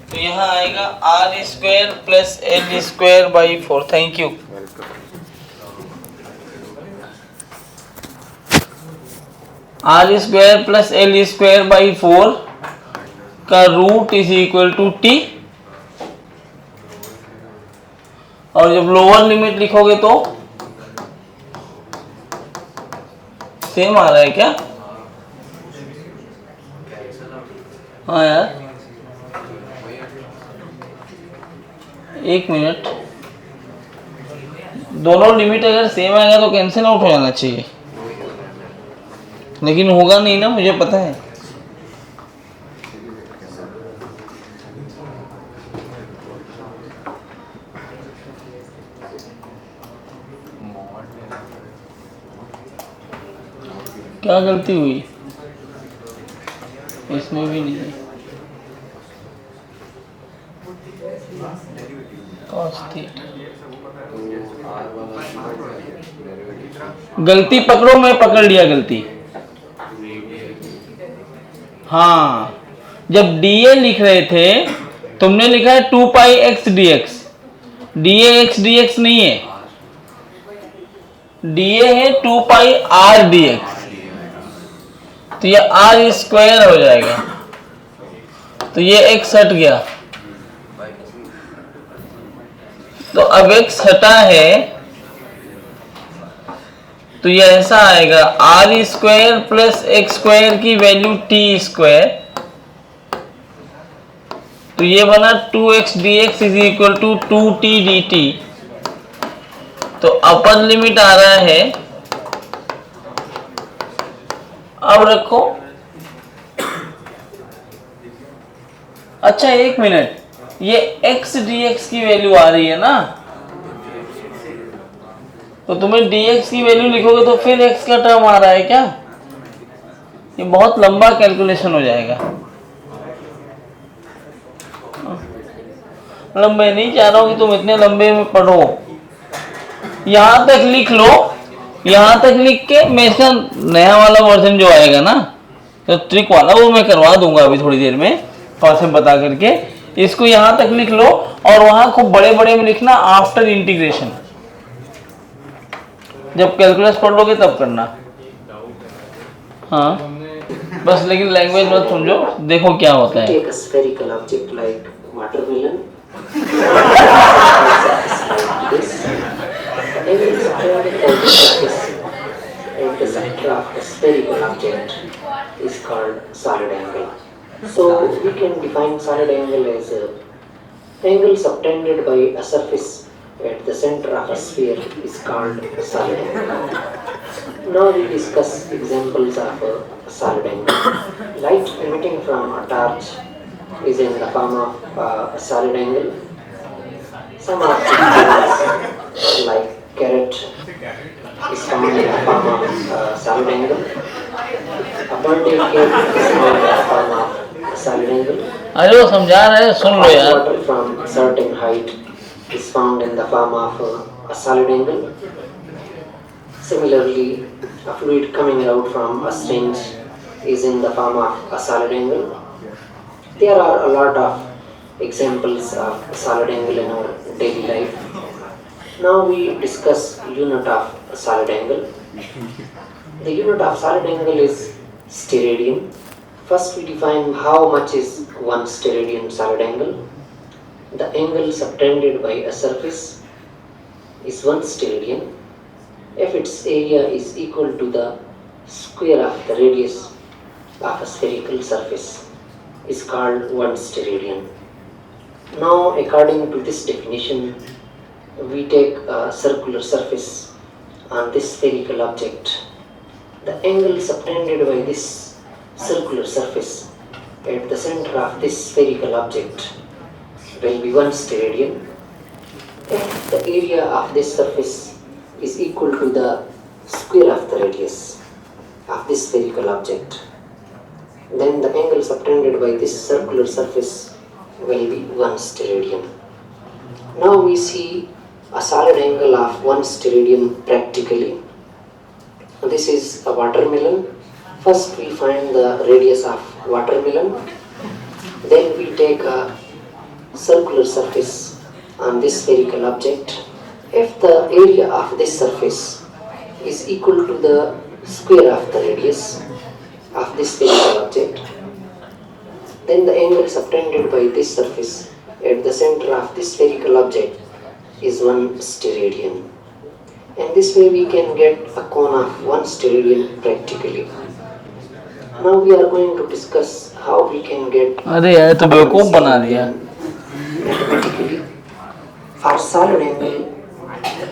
तो यहाँ आएगा r square plus l square by 4। Thank you. R square plus l square by 4 का root is equal to t, और जब लोअर लिमिट लिखोगे तो सेम आ रहा है क्या? हाँ यार, एक मिनट, दोनों लिमिट अगर सेम आएगा तो कैंसिल आउट हो जाना चाहिए, लेकिन होगा नहीं ना, मुझे पता है। क्या गलती हुई इसमें भी नहीं है। cos थीटा गलती पकड़ो, मैं पकड़ लिया गलती। हाँ, जब dA लिख रहे थे तुमने लिखा है 2 पाई x dx, dA x dx नहीं है, dA है 2 पाई r dx, तो ये r स्क्वायर हो जाएगा, तो ये x हट गया, तो अब x हटा है तो ये ऐसा आएगा r square plus x square की वैल्यू t स्क्वायर, तो ये बना 2x dx is equal to 2t dt। तो अपर लिमिट आ रहा है, अब रखो। अच्छा एक मिनट, ये x dx की वैल्यू आ रही है ना, तो तुम्हें dx की वैल्यू लिखोगे तो फिर x का टर्म आ रहा है क्या? ये बहुत लंबा कैलकुलेशन हो जाएगा। मतलब मैं नहीं चाह रहा हूं कि तुम इतने लंबे में पढ़ो, यहां तक लिख लो, यहां तक लिख के मैं इसका नया वाला वर्जन जो आएगा ना, तो ट्रिक वाला, वो मैं करवा दूंगा अभी थोड़ी देर में थोड़ा सा बता करके। इसको यहां तक लिख लो और वहां खूब बड़े बड़े में लिखना आफ्टर इंटीग्रेशन, जब कैलकुलस पढ़ लोगे तब करना। हाँ बस, लेकिन लैंग्वेज मत समझो, देखो क्या होता है। Take a spherical object like watermelon. This every surface at the center of a spherical object is called solid angle. So we can define solid angle as a angle subtended by a surface at the center of a sphere is called solid angle. Now we discuss examples of a solid angle. Light emitting from a torch is in the form of a solid angle. Some objects like carrot is found in the form of a solid angle. A birthday cake is found in the form of a solid angle. अरे वो समझा रहे हैं, सुन लो Hot यार। water from a certain height is found in the form of a solid angle. Similarly, a fluid coming out from a syringe is in the form of a solid angle. There are a lot of examples of solid angle in our daily life. Now we discuss unit of a solid angle. The unit of solid angle is steradian. First we define how much is one steradian solid angle. The angle subtended by a surface is 1 steradian if its area is equal to the square of the radius of a spherical surface is called 1 steradian. Now according to this definition, we take a circular surface on this spherical object. The angle subtended by this circular surface at the center of this spherical object will be 1 steradian. If the area of this surface is equal to the square of the radius of this spherical object, then the angle subtended by this circular surface will be 1 steradian. Now we see a solid angle of 1 steradian practically. This is a watermelon. First we find the radius of watermelon. Then we take a circular surface on this spherical object. If the area of this surface is equal to the square of the radius of this spherical object, then the angle subtended by this surface at the center of this spherical object is 1 steradian. And this way we can get a cone of 1 steradian practically. Now we are going to discuss how we can get अरे यार तो बेवकूफ बना दिया। mathematically. For solid angle,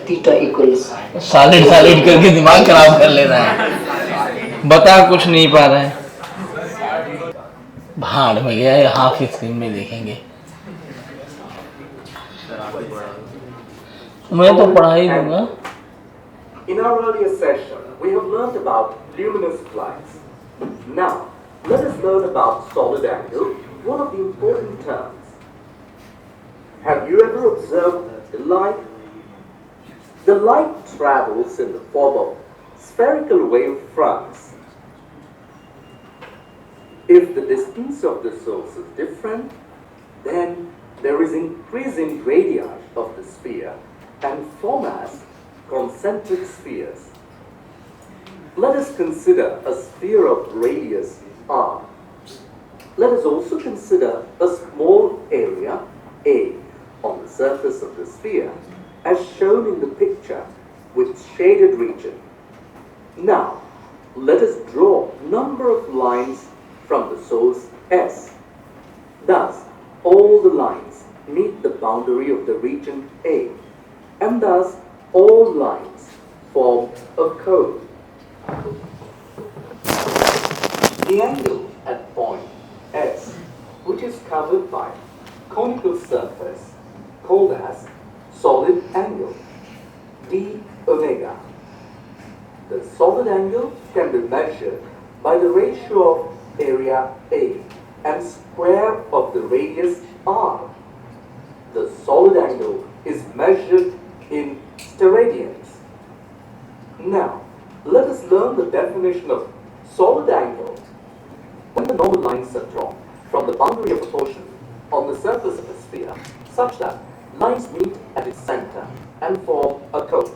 theta equals solid solid करके दिमाग खराब कर ले रहा है, बता कुछ नहीं पा रहा है। भाड़ में गया है, हाफ स्क्रीन में देखेंगे। मैं तो पढ़ा ही दूंगा। In our earlier session, we have learned about luminous flights. Now, let us learn about solid angle, one of the important terms. Have you ever observed the light? The light travels in the form of spherical wave fronts. If the distance of the source is different, then there is increasing radii of the sphere and form as concentric spheres. Let us consider a sphere of radius r. Let us also consider a small area A on the surface of the sphere as shown in the picture with shaded region. Now, let us draw number of lines from the source S. Thus, all the lines meet the boundary of the region A, and thus all lines form a cone. The angle at point S, which is covered by conical surface called as solid angle, d omega. The solid angle can be measured by the ratio of area A and square of the radius r. The solid angle is measured in steradians. Now, let us learn the definition of solid angle. When the normal lines are drawn from the boundary of a portion on the surface of a sphere, such that lines meet at its center and form a cone,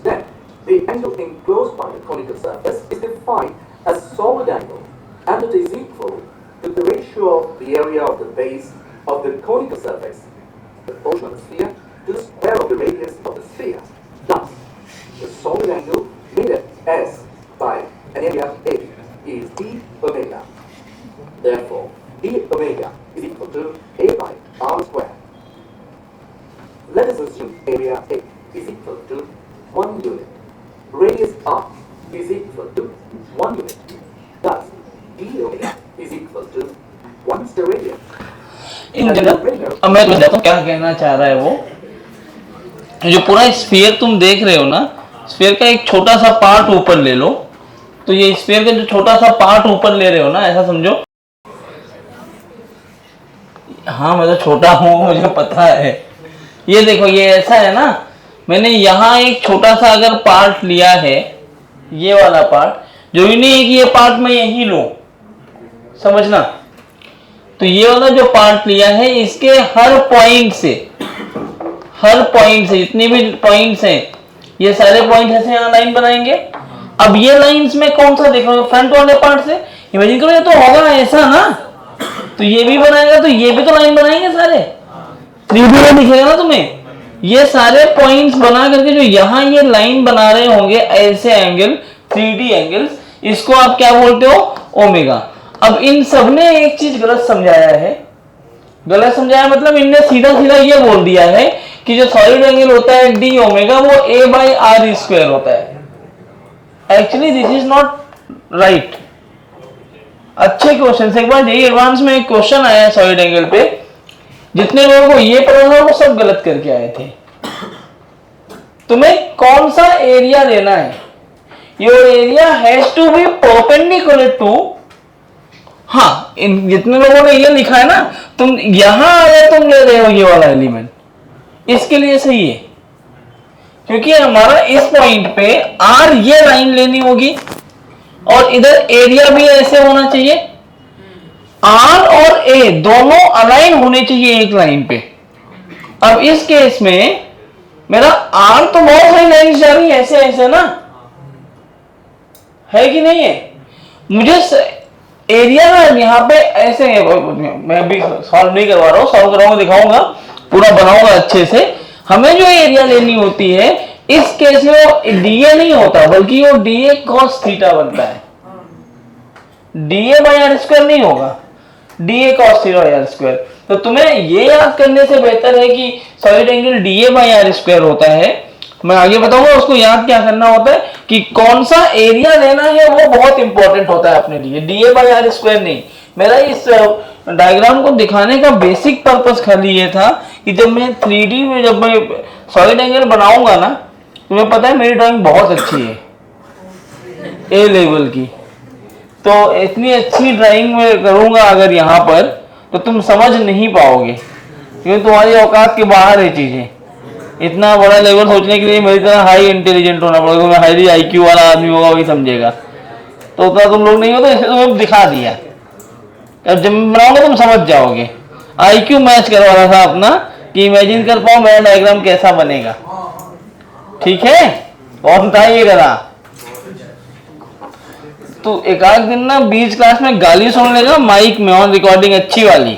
then the angle enclosed by the conical surface is defined as solid angle, and it is equal to the ratio of the area of the base of the conical surface, the portion of the sphere, to the square of the radius of the sphere. Thus, the solid angle made at S by an area A is d omega. Therefore, d omega is equal to A by r square. Let us assume area A is equal to 1 unit. Radius r is equal to 1 unit. Thus, d omega is equal to 1 steradian. इन जगह अब मैं तुम्हें बताता हूँ क्या कहना चाह रहा है वो। जो पूरा स्फीयर तुम देख रहे हो ना, स्फीयर का एक छोटा सा पार्ट ऊपर ले लो, तो ये स्फीयर का जो छोटा सा पार्ट ऊपर ले रहे हो ना, ऐसा समझो हाँ मैं तो छोटा हूँ, मुझे पता है। ये देखो ये ऐसा है ना, मैंने यहाँ एक छोटा सा अगर पार्ट लिया है, ये वाला पार्ट, जरूरी नहीं है कि ये पार्ट मैं यही लूं, समझना। तो ये वाला जो पार्ट लिया है, इसके हर पॉइंट से जितने भी पॉइंट्स हैं, ये सारे पॉइंट ऐसे यहाँ लाइन बनाएंगे। अब ये लाइंस में कौन सा देखो, फ्रंट वाले पार्ट से इमेजिन करो, ये तो होगा ऐसा ना, तो ये भी बनाएगा, तो ये भी तो लाइन बनाएंगे सारे, 3D में दिखेगा ना तुम्हें। ये सारे पॉइंट्स बना करके जो यहाँ ये लाइन बना रहे होंगे ऐसे एंगल, 3D एंगल्स, इसको आप क्या बोलते हो, ओमेगा। अब इन सब ने एक चीज गलत समझाया है। गलत समझाया मतलब इनने सीधा सीधा ये बोल दिया है कि जो सॉलिड एंगल होता है डी ओमेगा वो a बाई आर स्क्वायर होता है। Actually this is not right. अच्छे क्वेश्चन, एक बार जेईई एडवांस में एक क्वेश्चन आया है सॉलिड एंगल पे, जितने लोगों को ये पता था वो सब गलत करके आए थे। तुम्हें कौन सा एरिया लेना है, your area has to be perpendicular to, हाँ इन जितने लोगों ने ये लिखा है ना, तुम यहां आ गए, तुम ले रहे हो ये वाला एलिमेंट, इसके लिए सही है, क्योंकि हमारा इस पॉइंट पे आर ये लाइन लेनी होगी और इधर एरिया भी ऐसे होना चाहिए, आर और ए दोनों अलाइन होने चाहिए एक लाइन पे। अब इस केस में मेरा आर तो बहुत सारी लाइन जा रही है ऐसे ऐसे ना, है कि नहीं है। मुझे एरिया ना यहाँ पे ऐसे, मैं भी सॉल्व नहीं करवा रहा हूँ, सॉल्व कराऊंगा, दिखाऊंगा, पूरा बनाऊंगा अच्छे से। हमें जो एरिया लेनी होती है इस केस में वो डीए नहीं होता, बल्कि वो डीए कॉस थीटा बनता है। डीए बाई आर स्क्वायर नहीं होगा, dA cos theta by r square. तो तुम्हें ये याद करने से बेहतर है कि solid angle dA by r square होता है। मैं आगे बताऊंगा उसको याद क्या करना होता है, कि कौन सा एरिया लेना है वो बहुत इंपॉर्टेंट होता है अपने लिए, डीए बाई आर स्क्वायर नहीं। मेरा इस डायग्राम को दिखाने का बेसिक पर्पस खाली ये था कि जब मैं 3D में जब मैं सॉलिड एंगल बनाऊंगा ना, तुम्हें पता है मेरी ड्राइंग बहुत अच्छी है, ए लेवल की। तो इतनी अच्छी ड्राइंग में करूंगा अगर यहाँ पर, तो तुम समझ नहीं पाओगे, क्योंकि तुम्हारी औकात के बाहर है चीजें। इतना बड़ा लेवल सोचने के लिए मेरी तरह हाई इंटेलिजेंट होना पड़ेगा, मैं हाईली आईक्यू वाला आदमी होगा वही समझेगा। तो उतना तुम लोग नहीं हो, तो इसे तुम्हें दिखा दिया। अब जब बनाओगे तुम समझ जाओगे। आईक्यू मैच करवा रहा था अपना, कि इमेजिन कर पाओ मेरा डायग्राम कैसा बनेगा। ठीक है, कौन था ये करा? तो एक आध दिन ना बीच क्लास में गाली सुन लेगा माइक में, और रिकॉर्डिंग अच्छी वाली।